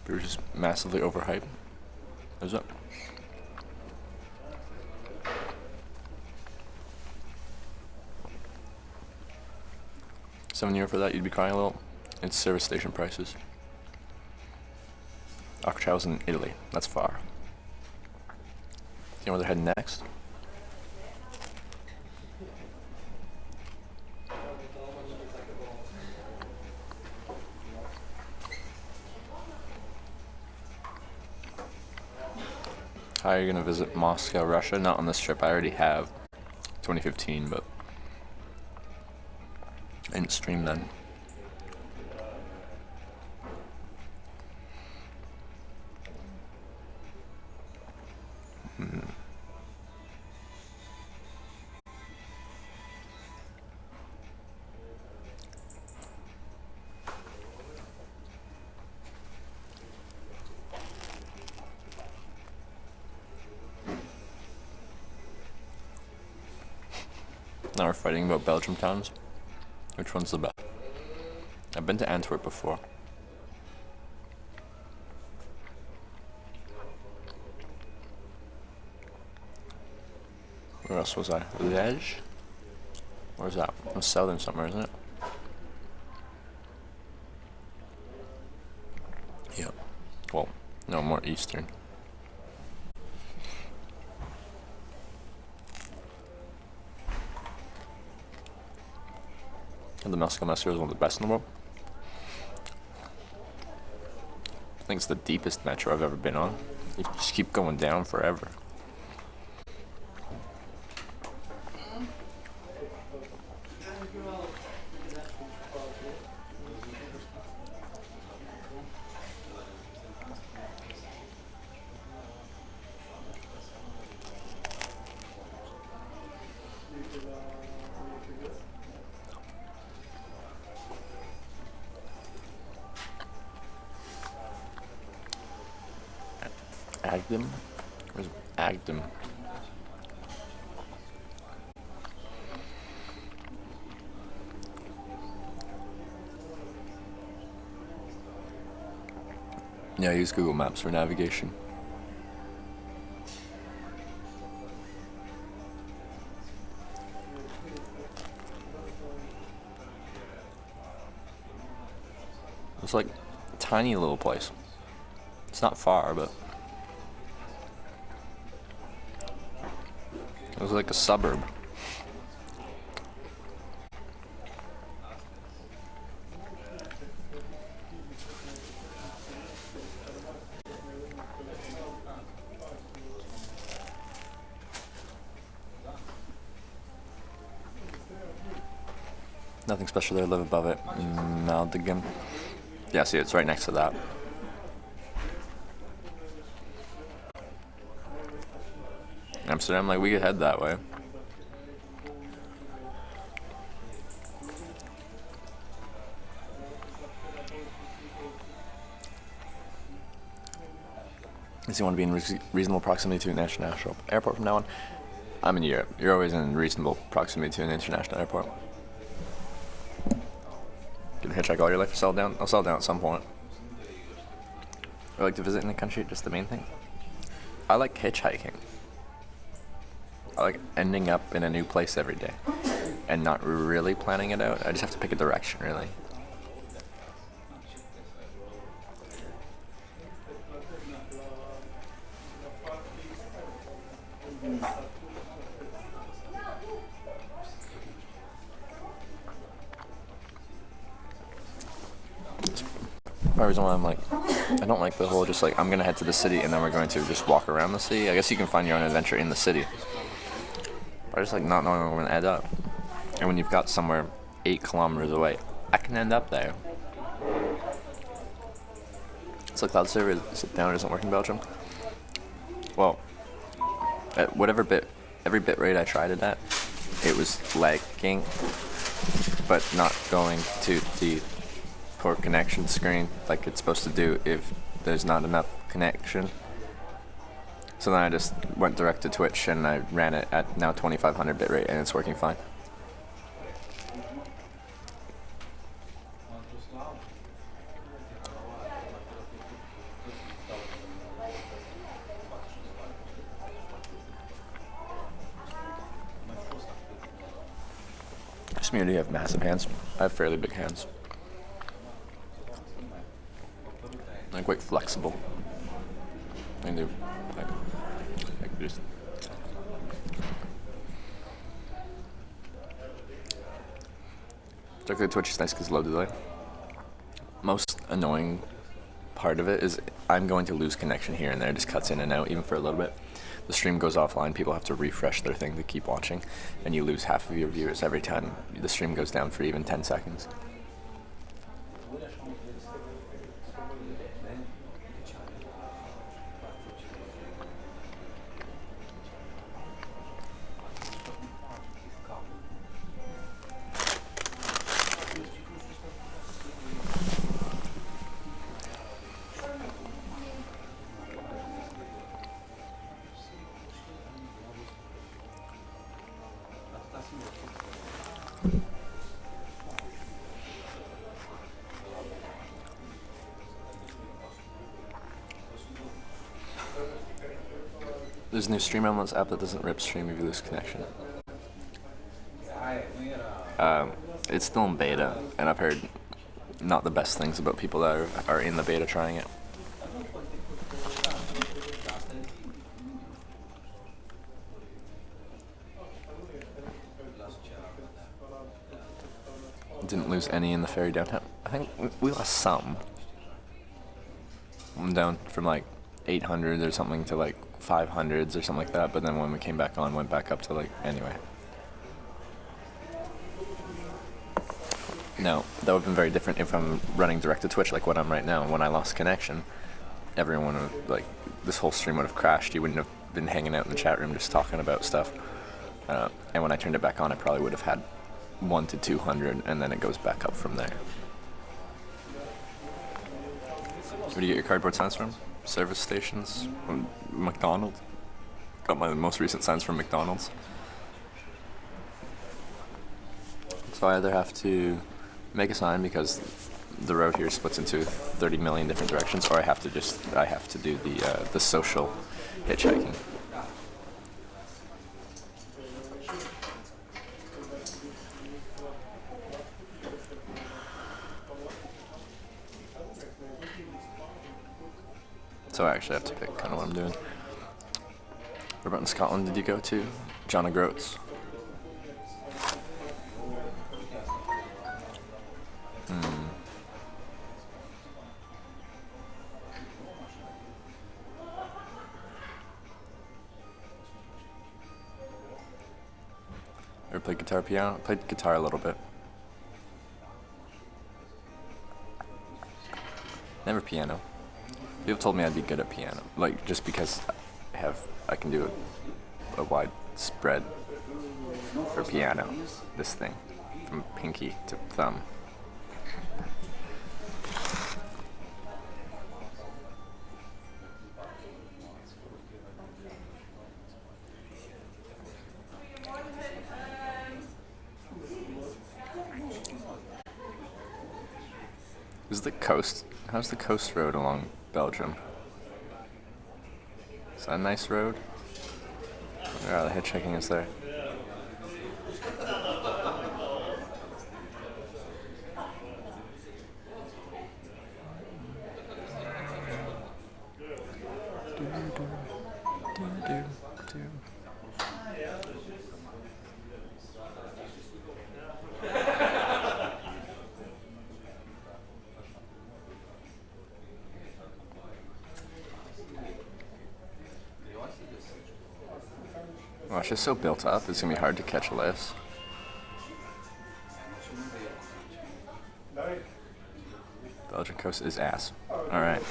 [SPEAKER 1] Bruges is massively overhyped. What's up?
[SPEAKER 2] €7 for that, you'd be crying a little. It's service station prices. Alcatraz in Italy. That's far. You know where they're heading next? How are you gonna visit Moscow, Russia? Not on this trip. I already have 2015, but I didn't stream then. Now we're fighting about Belgium towns. Which one's the best? I've been to Antwerp before. Where else was I? Liège? Where's that? It's southern somewhere, isn't it? Yep. Well, no, more eastern. And the Moscow Metro is one of the best in the world. I think it's the deepest metro I've ever been on. You just keep going down forever. Agdam? Where's Agdam? Yeah, I use Google Maps for navigation. It's like a tiny little place. It's not far, but it was like a suburb. Nothing special there, live above it. Maldegem. Yeah, see, it's right next to that. Amsterdam, like, we could head that way. If you want to be in reasonable proximity to an international airport from now on, I'm in Europe. You're always in reasonable proximity to an international airport. Gonna hitchhike all your life or settle down? I'll settle down at some point. I like to visit in the country, just the main thing. I like hitchhiking. I like ending up in a new place every day and not really planning it out. I just have to pick a direction, really. The reason why I'm like, I don't like the whole just like, I'm gonna head to the city and then we're going to just walk around the city. I guess you can find your own adventure in the city. But I just like not knowing where we're gonna end up. And when you've got somewhere 8 kilometers away, I can end up there. It's like cloud server down doesn't work in Belgium. Well, at every bit rate I tried it at, it was lagging, but not going to the poor connection screen like it's supposed to do if there's not enough connection. So then I just went direct to Twitch and I ran it at now 2500 bitrate and it's working fine. Just community have massive hands. I have fairly big hands. I'm quite flexible. I do like just. Particularly Twitch is nice because low delay. Most annoying part of it is I'm going to lose connection here and there. It just cuts in and out even for a little bit. The stream goes offline, people have to refresh their thing to keep watching, and you lose half of your viewers every time the stream goes down for even 10 seconds. There's a new Stream Elements app that doesn't rip stream if you lose connection. It's still in beta, and I've heard not the best things about people that are in the beta trying it. Didn't lose any in the ferry downtown. I think we lost some. I'm down from like 800 or something to like 500s or something like that, but then when we came back on, went back up to like, anyway. No, that would have been very different if I'm running direct to Twitch like what I'm right now. And when I lost connection, everyone would, like, this whole stream would have crashed. You wouldn't have been hanging out in the chat room just talking about stuff. And when I turned it back on, I probably would have had 1 to 200, and then it goes back up from there. Where do you get your cardboard signs from? Service stations? McDonald's? Got my most recent signs from McDonald's. So I either have to make a sign because the road here splits into 30 million different directions, or I have to do the social hitchhiking. So I actually have to pick kind of what I'm doing. Where about in Scotland did you go to? John O'Groats. Ever played guitar, piano? Played guitar a little bit. Never piano. People told me I'd be good at piano, like just because I can do a wide spread for piano. This thing, from pinky to thumb. Is the coast? How's the coast road along Belgium? Is that a nice road? Yeah, the hitchhiking is there. Oh, it's just so built up, it's gonna be hard to catch lifts. Belgian coast is ass. Alright.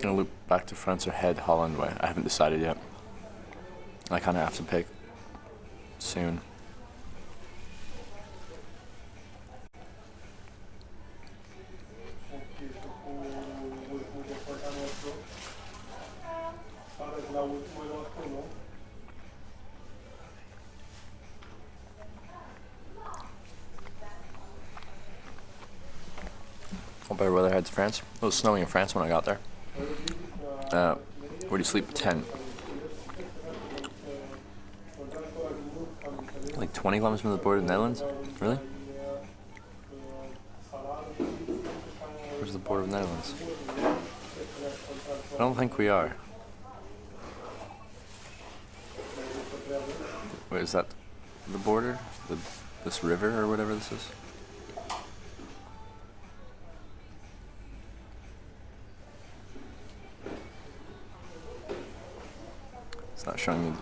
[SPEAKER 2] Gonna loop back to France or head Holland way. I haven't decided yet. I kind of have to pick soon. by Weatherhead to France. It was snowing in France when I got there. Where do you sleep? Tent. Like 20 kilometers from the border of the Netherlands? Really? Where's the border of the Netherlands? I don't think we are. Wait, is that the border? This river or whatever this is? It's not showing me.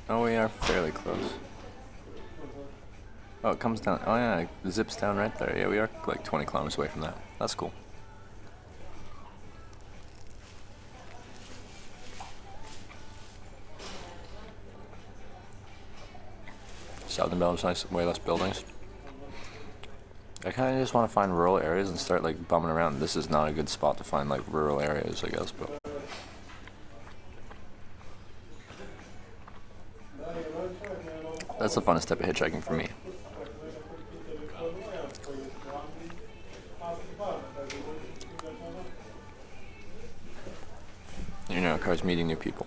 [SPEAKER 2] Oh, we are fairly close. Oh, it comes down. Oh yeah, it zips down right there. Yeah, we are like 20 kilometers away from that. That's cool. Southern Belgium's nice, way less buildings. I kind of just want to find rural areas and start like bumming around. This is not a good spot to find like rural areas, I guess, but. That's the funnest type of hitchhiking for me. You know, cars meeting new people.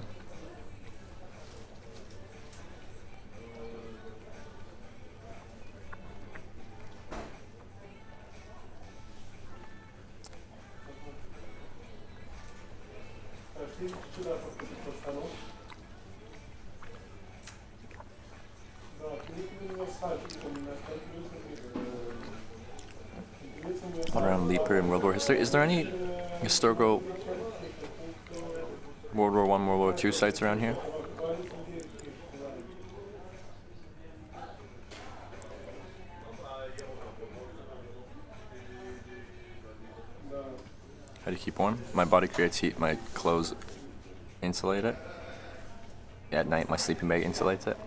[SPEAKER 2] All around Lieper and World War history. Is there any historical World War I, World War II sites around here? How do you keep warm? My body creates heat, my clothes insulate it. Yeah, at night my sleeping bag insulates it.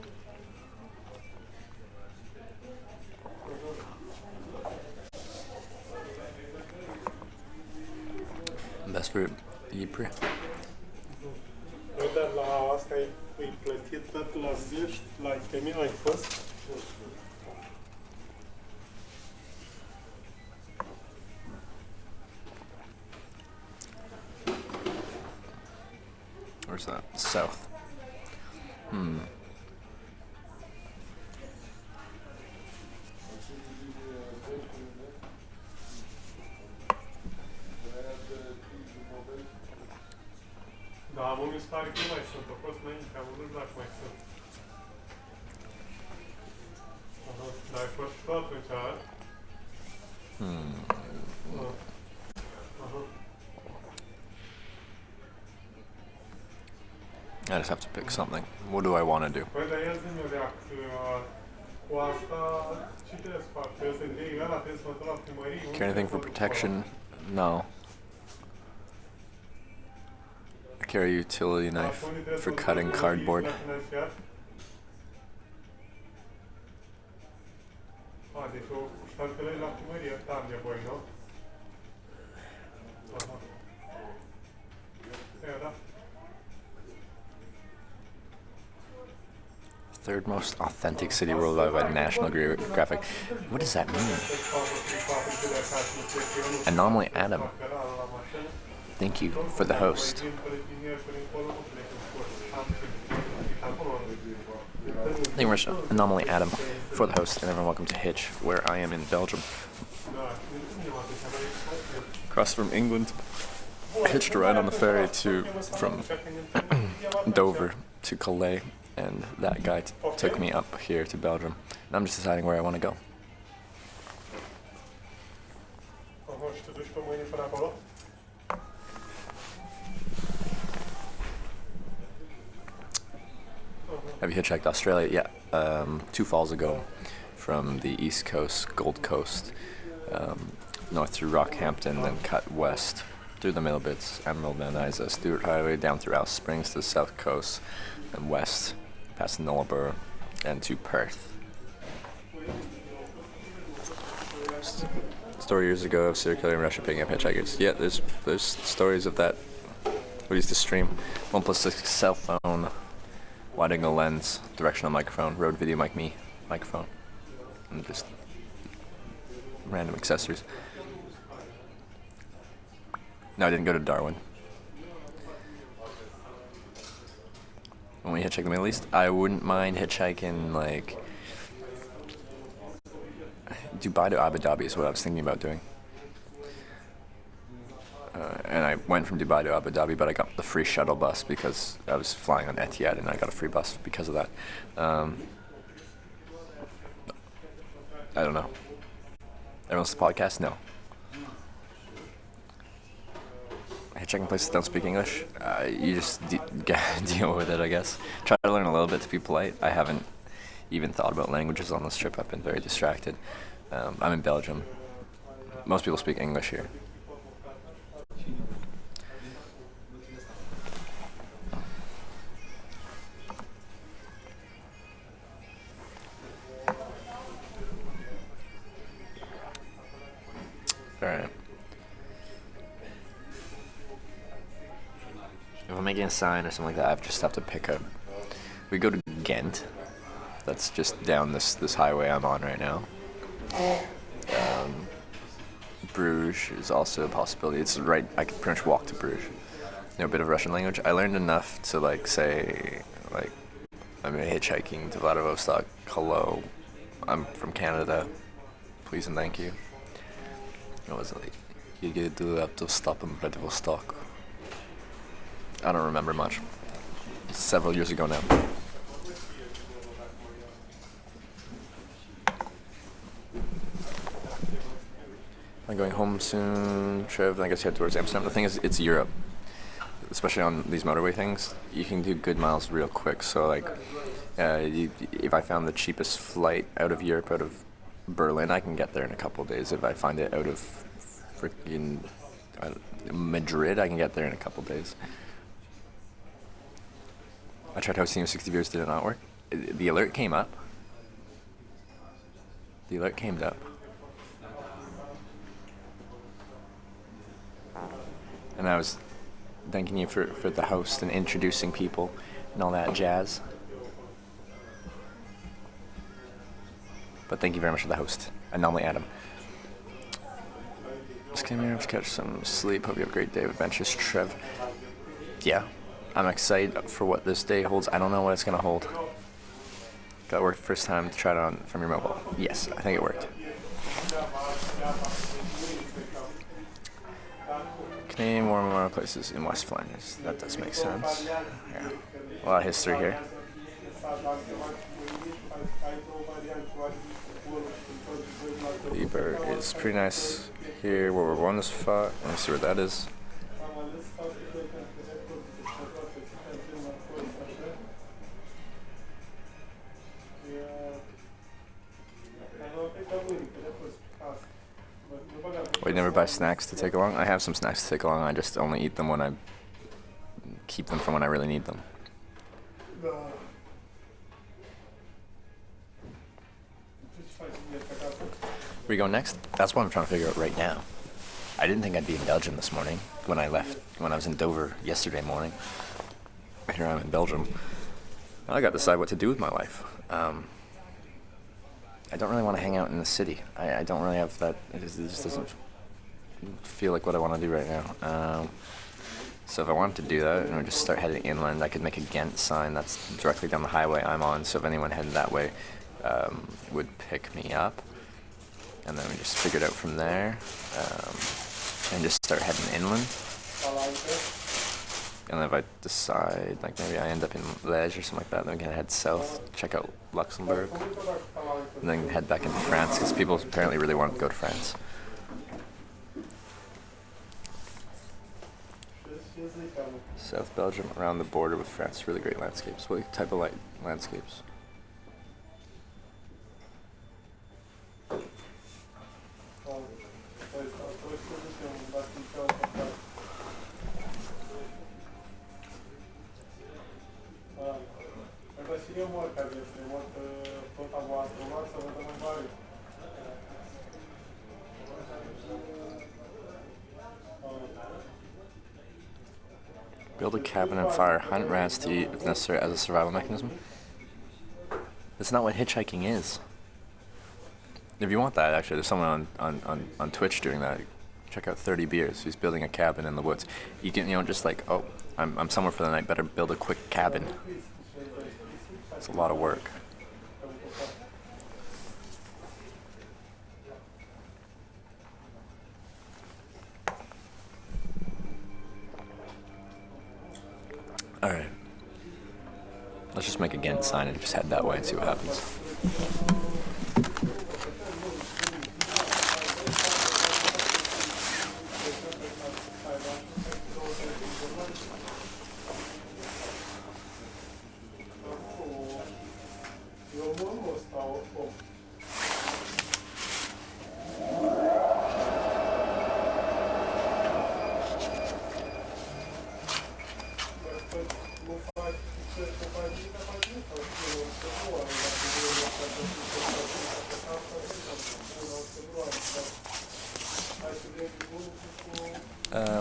[SPEAKER 2] Best for Ypres.
[SPEAKER 6] Dar la asta e plătit tot la zi, la Ipemi ai fost?
[SPEAKER 2] Where's that? South.
[SPEAKER 6] Da, mă mi se pare că nu mai sunt, a fost înainte, am văzut dacă mai sunt. Dar ai fost și tu atunci, a?
[SPEAKER 2] I just have to pick something. What do I want to do?
[SPEAKER 6] Păi, dar ia zi-mi o reacție. Cu asta, ce trebuie să fac? Trebuie să învii ăla, trebuie să mă duc la primărie?
[SPEAKER 2] Care anything for protection? No. I carry a utility knife for cutting cardboard.
[SPEAKER 6] A, deci o ștampelă la primărie, tam de voi, nu? Aha. E, da.
[SPEAKER 2] Third most authentic city worldwide by National Geographic. What does that mean? Anomaly Adam. Thank you for the host. Thank you very much, Anomaly Adam, for the host, and everyone welcome to Hitch, where I am in Belgium. Across from England, hitched a ride on the ferry from Dover to Calais, and that guy took me up here to Belgium. And I'm just deciding where I want to go. Have you hitchhiked Australia? Yeah, 2 falls ago, from the East Coast, Gold Coast, north through Rockhampton, then cut west through the Middle Bits, Emerald, Van Nuys, Stewart Highway, down through Alice Springs to the south coast, and west past Nullarbor and to Perth. Story years ago of serial killer in Russia picking up hitchhikers. Yeah, there's stories of that. We used to stream 1+6 cell phone, wide angle lens, directional microphone, Rode Video Mic Me microphone, and just random accessories. No, I didn't go to Darwin. When we hitchhiked the Middle East, I wouldn't mind hitchhiking like Dubai to Abu Dhabi is what I was thinking about doing. And I went from Dubai to Abu Dhabi, but I got the free shuttle bus because I was flying on Etihad, and I got a free bus because of that. I don't know. Everyone's the podcast? No. Hitchhiking places that don't speak English, you just deal with it, I guess. Try to learn a little bit to be polite. I haven't even thought about languages on this trip. I've been very distracted. I'm in Belgium. Most people speak English here. Alright. If I'm making a sign or something like that, I just have to pick up. We go to Ghent. That's just down this highway I'm on right now. Bruges is also a possibility. It's right, I could pretty much walk to Bruges. Know a bit of Russian language. I learned enough to say, I'm hitchhiking to Vladivostok. Hello, I'm from Canada. Please and thank you. I was like, you do have to stop in Vladivostok. I don't remember much. It's several years ago now. I'm going home soon, Trev. I guess head towards Amsterdam. The thing is, it's Europe, especially on these motorway things. You can do good miles real quick. So, if I found the cheapest flight out of Europe, out of Berlin, I can get there in a couple of days. If I find it out of freaking Madrid, I can get there in a couple of days. I tried hosting 60 beers, did it not work? The alert came up. The alert came up. And I was thanking you for the host and introducing people and all that jazz. But thank you very much for the host. Anomaly Adam. Just came here to catch some sleep. Hope you have a great day of adventures, Trev. Yeah, I'm excited for what this day holds. I don't know what it's going to hold. Got to work the first time to try it on from your mobile. Yes, I think it worked. Canadian War Memorial places in West Flanders. That does make sense. Yeah. A lot of history here. Lieber is pretty nice here where World War I was fought. Let me see where that is. Wait, never buy snacks to take along? I have some snacks to take along. I just only eat them when I keep them from when I really need them. Where we go next? That's what I'm trying to figure out right now. I didn't think I'd be in Belgium this morning when I left, when I was in Dover yesterday morning. Here I'm in Belgium. I got to decide what to do with my life. I don't really want to hang out in the city. I don't really have that. It just doesn't feel like what I want to do right now. So if I wanted to do that and just start heading inland, I could make a Ghent sign that's directly down the highway I'm on. So if anyone headed that way, would pick me up, and then we just figure it out from there, and just start heading inland. And then if I decide, maybe I end up in Liège or something like that, then we can head south, check out Luxembourg, and then head back into France, because people apparently really want to go to France. South Belgium, around the border with France, really great landscapes. What type of landscapes? Build a cabin and fire, hunt rats to eat if necessary as a survival mechanism. That's not what hitchhiking is. If you want that, actually, there's someone on Twitch doing that. check out 30 beers. He's building a cabin in the woods. You can, just like, oh, I'm somewhere for the night, better build a quick cabin. It's a lot of work. Alright. Let's just make a Ghent sign and just head that way and see what happens.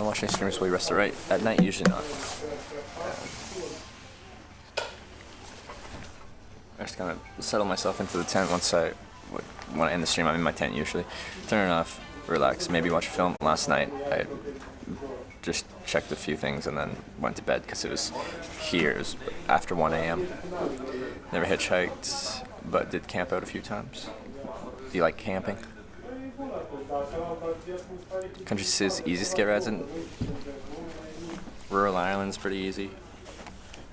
[SPEAKER 2] Watching streamers while you rest, right? At night, usually not. I just kind of settle myself into the tent once I want to end the stream. I'm in my tent usually. Turn it off, relax, maybe watch a film. Last night, I just checked a few things and then went to bed because it was here. It was after 1 a.m. Never hitchhiked, but did camp out a few times. Do you like camping? Country is easy to get rides in. Rural Ireland's pretty easy.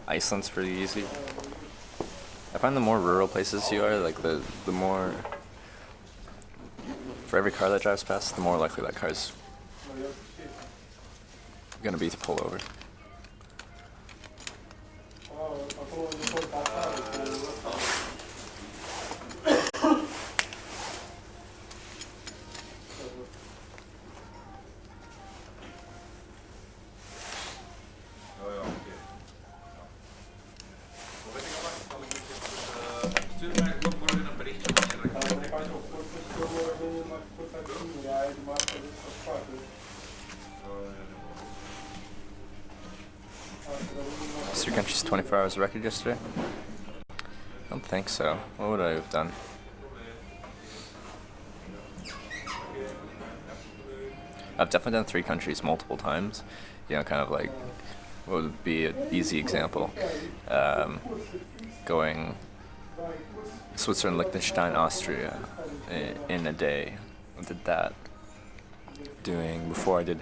[SPEAKER 2] Iceland's pretty easy. I find the more rural places you are, like the more, for every car that drives past, the more likely that car's gonna be to pull over. Is your country's 24 hours record yesterday? I don't think so. What would I have done? I've definitely done 3 countries multiple times. Kind of like, what would be an easy example? Going Switzerland, Liechtenstein, Austria in a day. I did that. Before I did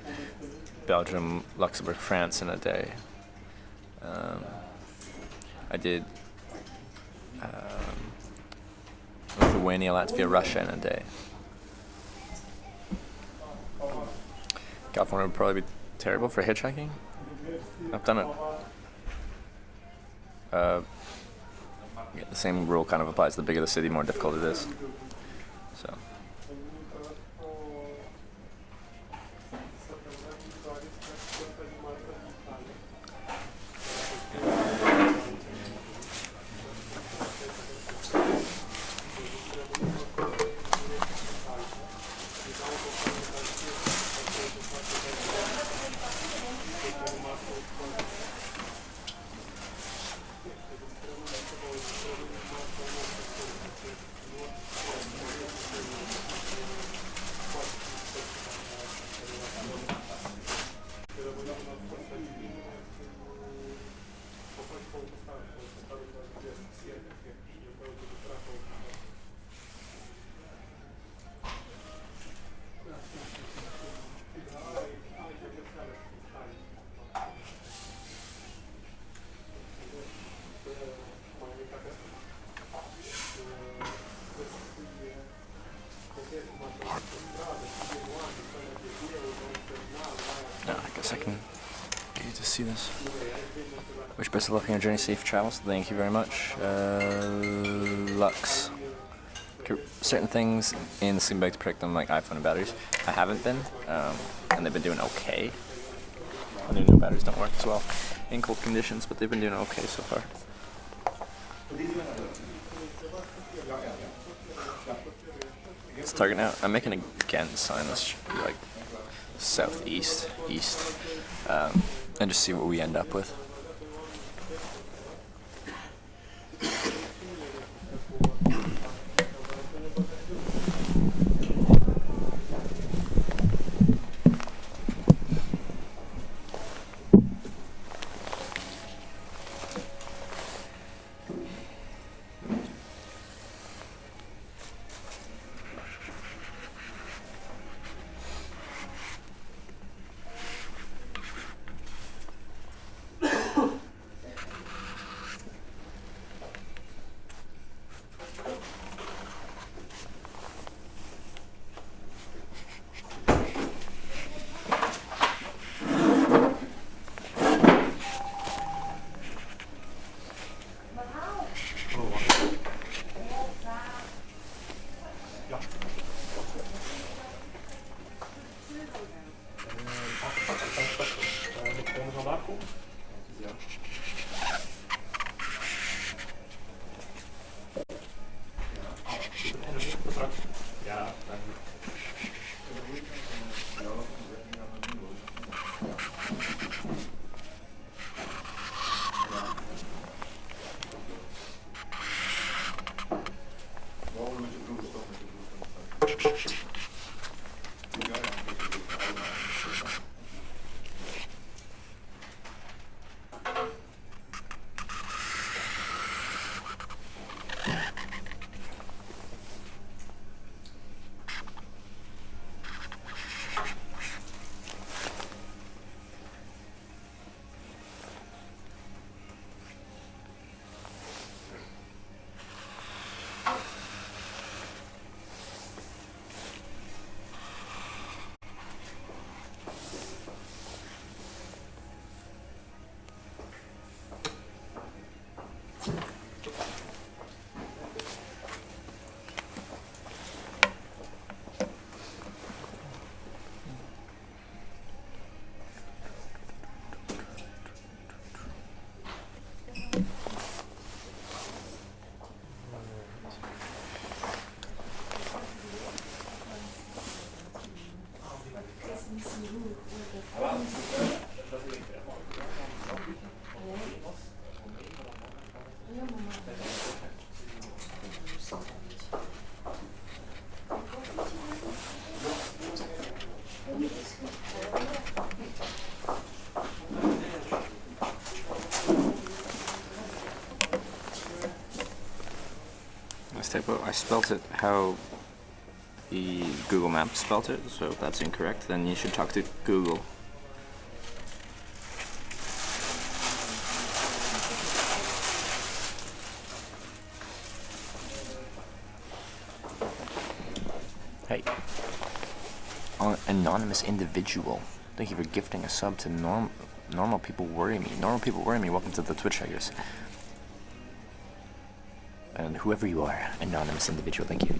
[SPEAKER 2] Belgium, Luxembourg, France in a day. I did Lithuania, Latvia, Russia in a day. California would probably be terrible for hitchhiking. I've done it. The same rule kind of applies. The bigger the city, more difficult it is. So. I can get you to see this. Wish best of luck on your journey, safe travels. Thank you very much. Lux. Certain things in the sleeping bag to protect them, like iPhone and batteries. I haven't been, and they've been doing okay. I know batteries don't work as well in cold conditions, but they've been doing okay so far. Let's target now. I'm making a Ghent sign. This should be like southeast, east, and just see what we end up with. Typo. I spelt it how the Google Maps spelt it, so if that's incorrect, then you should talk to Google.
[SPEAKER 1] Hey. Anonymous individual. Thank you for gifting a sub to Normal People Worry Me. Normal People Worry Me, welcome to the Twitch, I guess. And whoever you are, anonymous individual, thank you.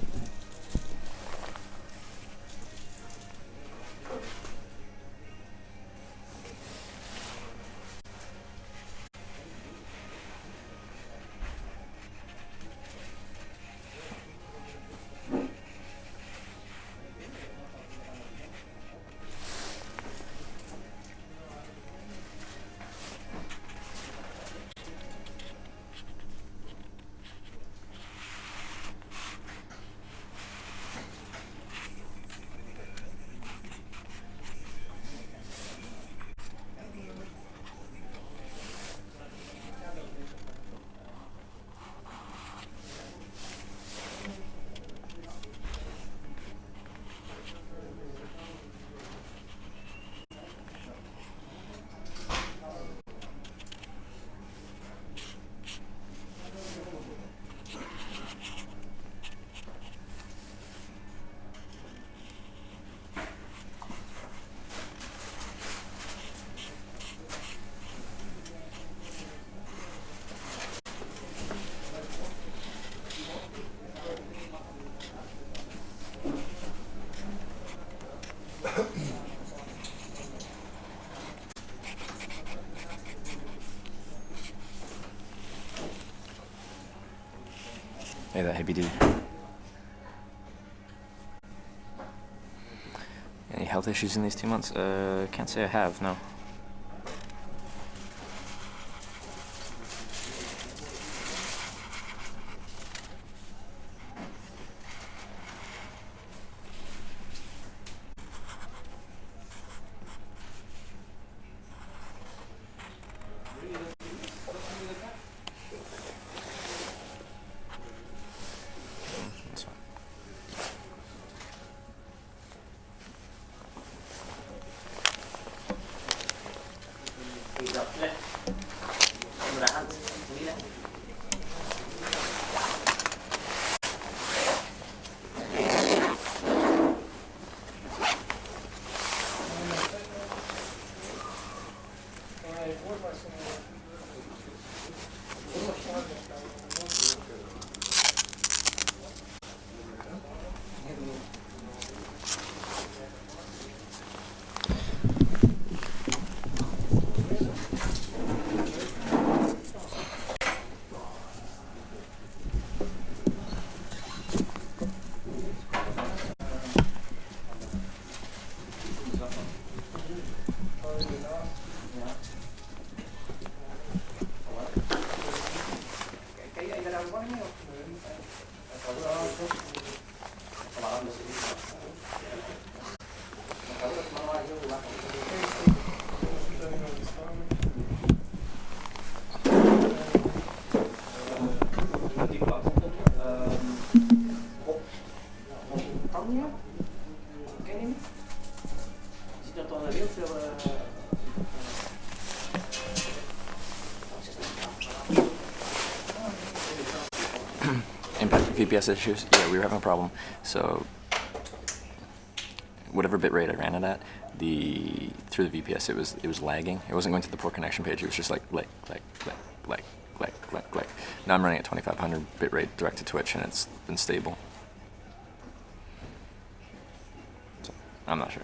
[SPEAKER 1] Hey, that hippie dude. Any health issues in these 2 months? Can't say I have, no.
[SPEAKER 2] Impact VPS issues? Yeah, we were having a problem. So whatever bitrate I ran it at, through the VPS it was lagging. It wasn't going to the poor connection page. It was just like. Now I'm running at 2500 bitrate direct to Twitch, and it's been stable. So, I'm not sure.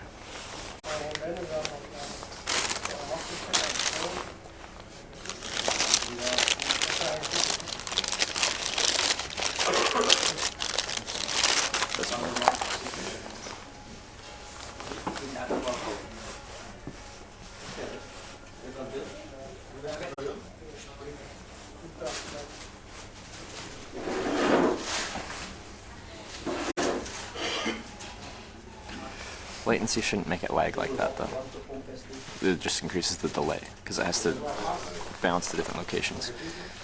[SPEAKER 2] Latency shouldn't make it lag like that, though. It just increases the delay, because it has to bounce to different locations.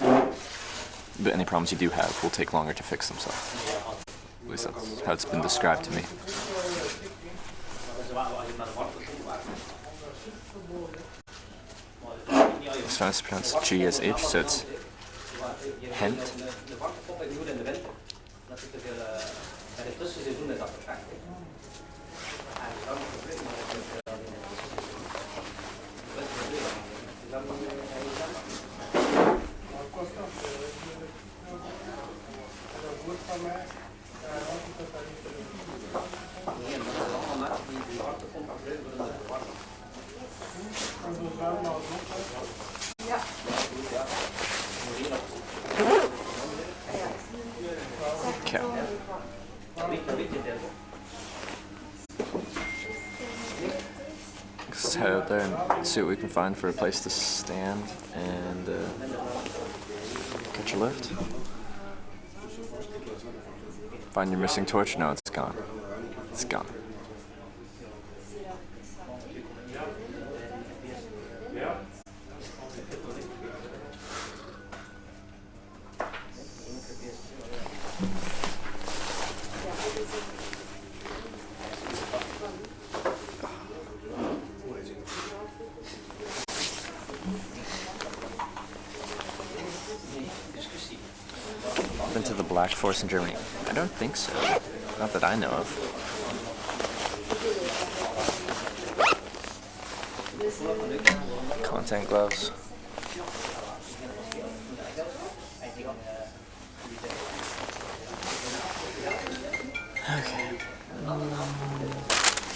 [SPEAKER 2] But any problems you do have will take longer to fix themselves. At least that's how it's been described to me. It's trying to pronounce G as H, so it's Hent. Okay. Let's head out there and see what we can find for a place to stand and catch a lift. Find your missing torch? No, it's gone. It's gone. Been to the Black Forest in Germany? I don't think so. Not that I know of. Content gloves. Okay.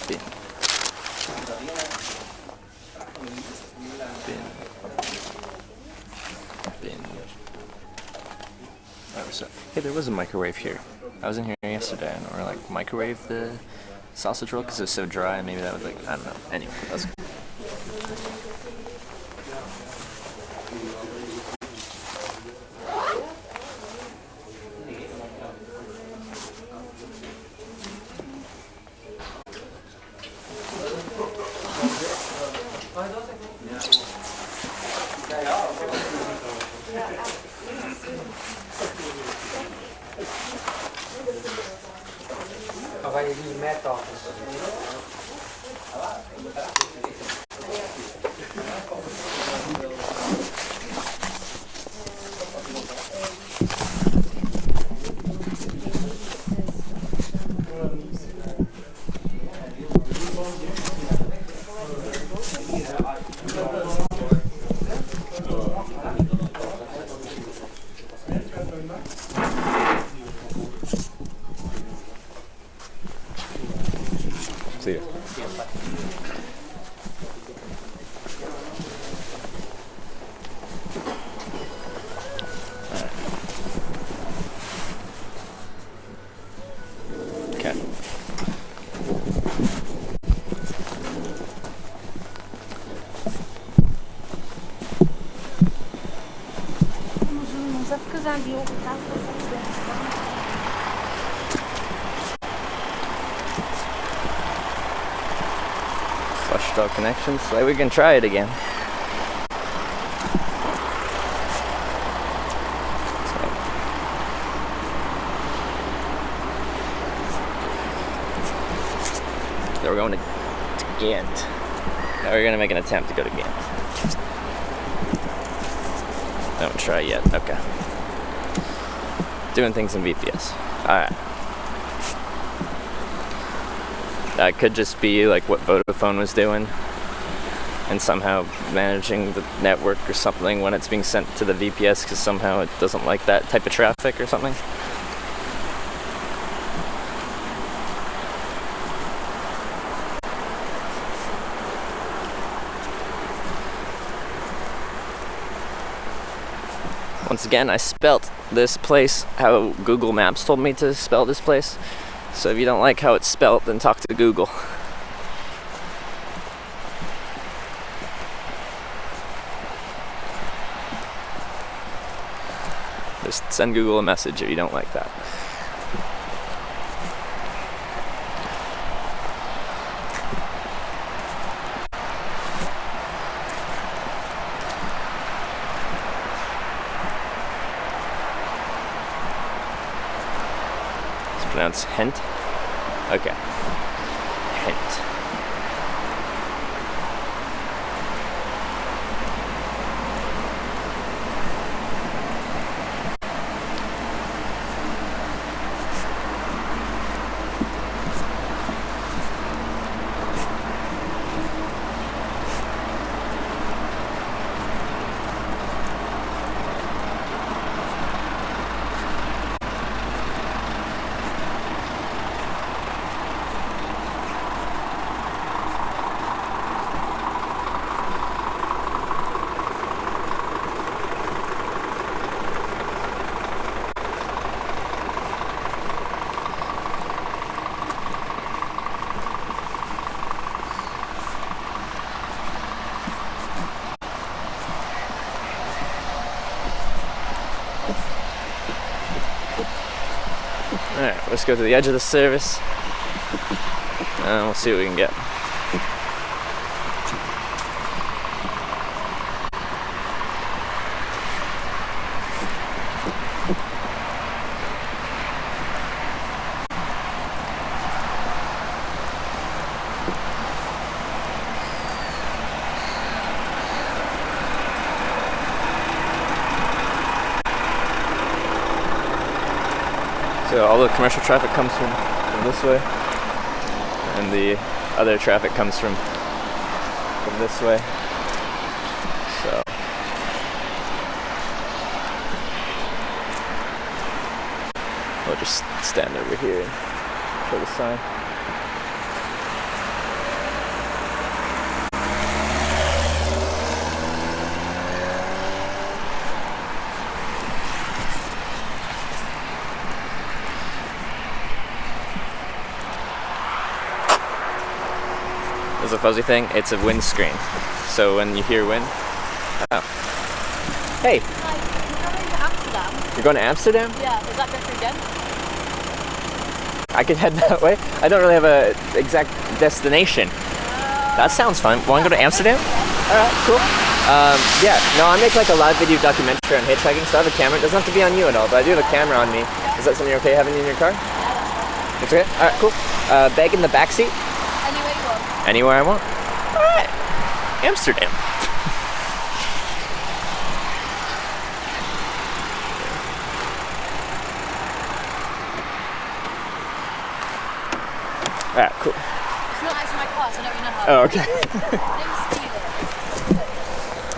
[SPEAKER 2] Bin. So, hey, there was a microwave here. I was in here yesterday and we like microwave the sausage roll because it was so dry. Maybe that was like, I don't know. Anyway, that's good. See ya. Okay. Flushed out connections, so we can try it again. So we're going to Ghent. Now we're gonna make an attempt to go to Ghent. Don't try yet, okay. doing things in VPS. Alright. That could just be like what Vodafone was doing and somehow managing the network or something when it's being sent to the VPS because somehow it doesn't like that type of traffic or something. Once again, I spelt this place how Google Maps told me to spell this place. So if you don't like how it's spelt, then talk to Google. Just send Google a message if you don't like that. Pronounce Hent? Okay. Hent. Alright, let's go to the edge of the service and we'll see what we can get. So all the commercial traffic comes from this way, and the other traffic comes from this way. So we'll just stand over here and show the sign. There's a fuzzy thing, it's a windscreen. So when you hear wind, oh. Hey!
[SPEAKER 7] Hi, I'm going to Amsterdam.
[SPEAKER 2] You're going to Amsterdam?
[SPEAKER 7] Yeah, is that good for again?
[SPEAKER 2] I could head that way. I don't really have a exact destination. That sounds fun. Want to go to Amsterdam? Alright, cool. Yeah, no, I make like a live video documentary on hitchhiking, so I have a camera. It doesn't have to be on you at all, but I do have a camera on me. Is that something you're okay having in your car? It's okay? Alright, cool. Bag in the back seat?
[SPEAKER 7] Anywhere you want.
[SPEAKER 2] Anywhere I want. Alright. Amsterdam. Alright, cool.
[SPEAKER 7] It's not actually my car, so I don't really know how.
[SPEAKER 2] Oh, okay.
[SPEAKER 7] I didn't steal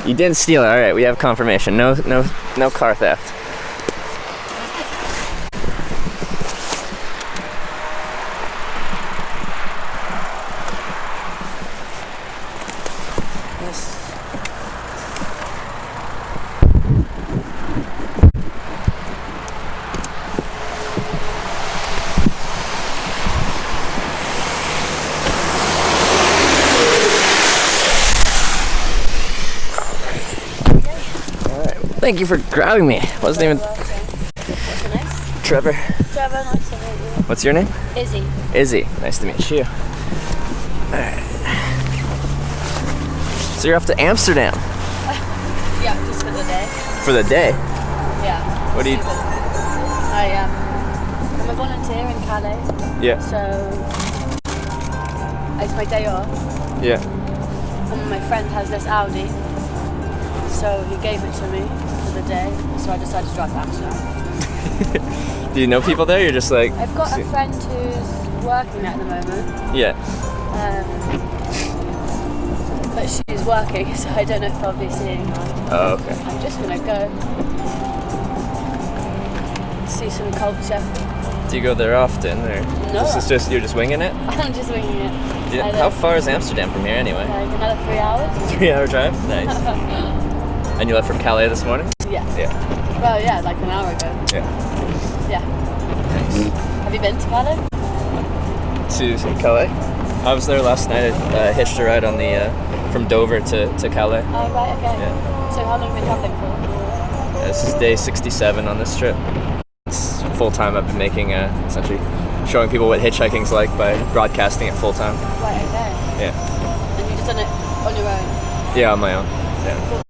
[SPEAKER 7] it.
[SPEAKER 2] You didn't steal it. Alright, we have confirmation. No car theft. Thank you for grabbing me. Wasn't even.
[SPEAKER 7] What's your name?
[SPEAKER 2] Trevor.
[SPEAKER 7] Trevor, nice to meet you.
[SPEAKER 2] What's your name?
[SPEAKER 7] Izzy.
[SPEAKER 2] Izzy. Nice to meet you. Alright. So you're off to Amsterdam
[SPEAKER 7] Yeah, just for the day.
[SPEAKER 2] for the day.
[SPEAKER 7] Yeah.
[SPEAKER 2] What do you?
[SPEAKER 7] I'm a volunteer in Calais,
[SPEAKER 2] Yeah.
[SPEAKER 7] so it's my day off.
[SPEAKER 2] Yeah.
[SPEAKER 7] And my friend has this Audi, so he gave it to me for the day, so I decided to drive to Amsterdam.
[SPEAKER 2] Do you know people there? You're just like.
[SPEAKER 7] I've got a friend who's working at the moment,
[SPEAKER 2] Yeah.
[SPEAKER 7] but she's working, so I don't know if I'll be seeing her.
[SPEAKER 2] Oh, okay.
[SPEAKER 7] I'm just gonna go see some culture.
[SPEAKER 2] Do you go there often, or
[SPEAKER 7] No.
[SPEAKER 2] this is just you're just winging it?
[SPEAKER 7] I'm just winging it.
[SPEAKER 2] Yeah,
[SPEAKER 7] I
[SPEAKER 2] how
[SPEAKER 7] don't-
[SPEAKER 2] far is Amsterdam from here anyway?
[SPEAKER 7] Like another 3 hours?
[SPEAKER 2] 3-hour drive. Nice. And you left from Calais this morning?
[SPEAKER 7] Yeah.
[SPEAKER 2] Yeah.
[SPEAKER 7] Well, yeah, like an hour ago.
[SPEAKER 2] Yeah.
[SPEAKER 7] Yeah.
[SPEAKER 2] Nice.
[SPEAKER 7] Have you been to Calais?
[SPEAKER 2] To Calais? I was there last night. I hitched a ride on the from Dover to Calais.
[SPEAKER 7] Oh, right, okay.
[SPEAKER 2] Yeah.
[SPEAKER 7] So how long have you been travelling for?
[SPEAKER 2] This is day 67 on this trip. It's full time. I've been making essentially showing people what hitchhiking's like by broadcasting it full time.
[SPEAKER 7] Right, okay.
[SPEAKER 2] Yeah.
[SPEAKER 7] And you've just done it on your own?
[SPEAKER 2] Yeah, on my own. Yeah.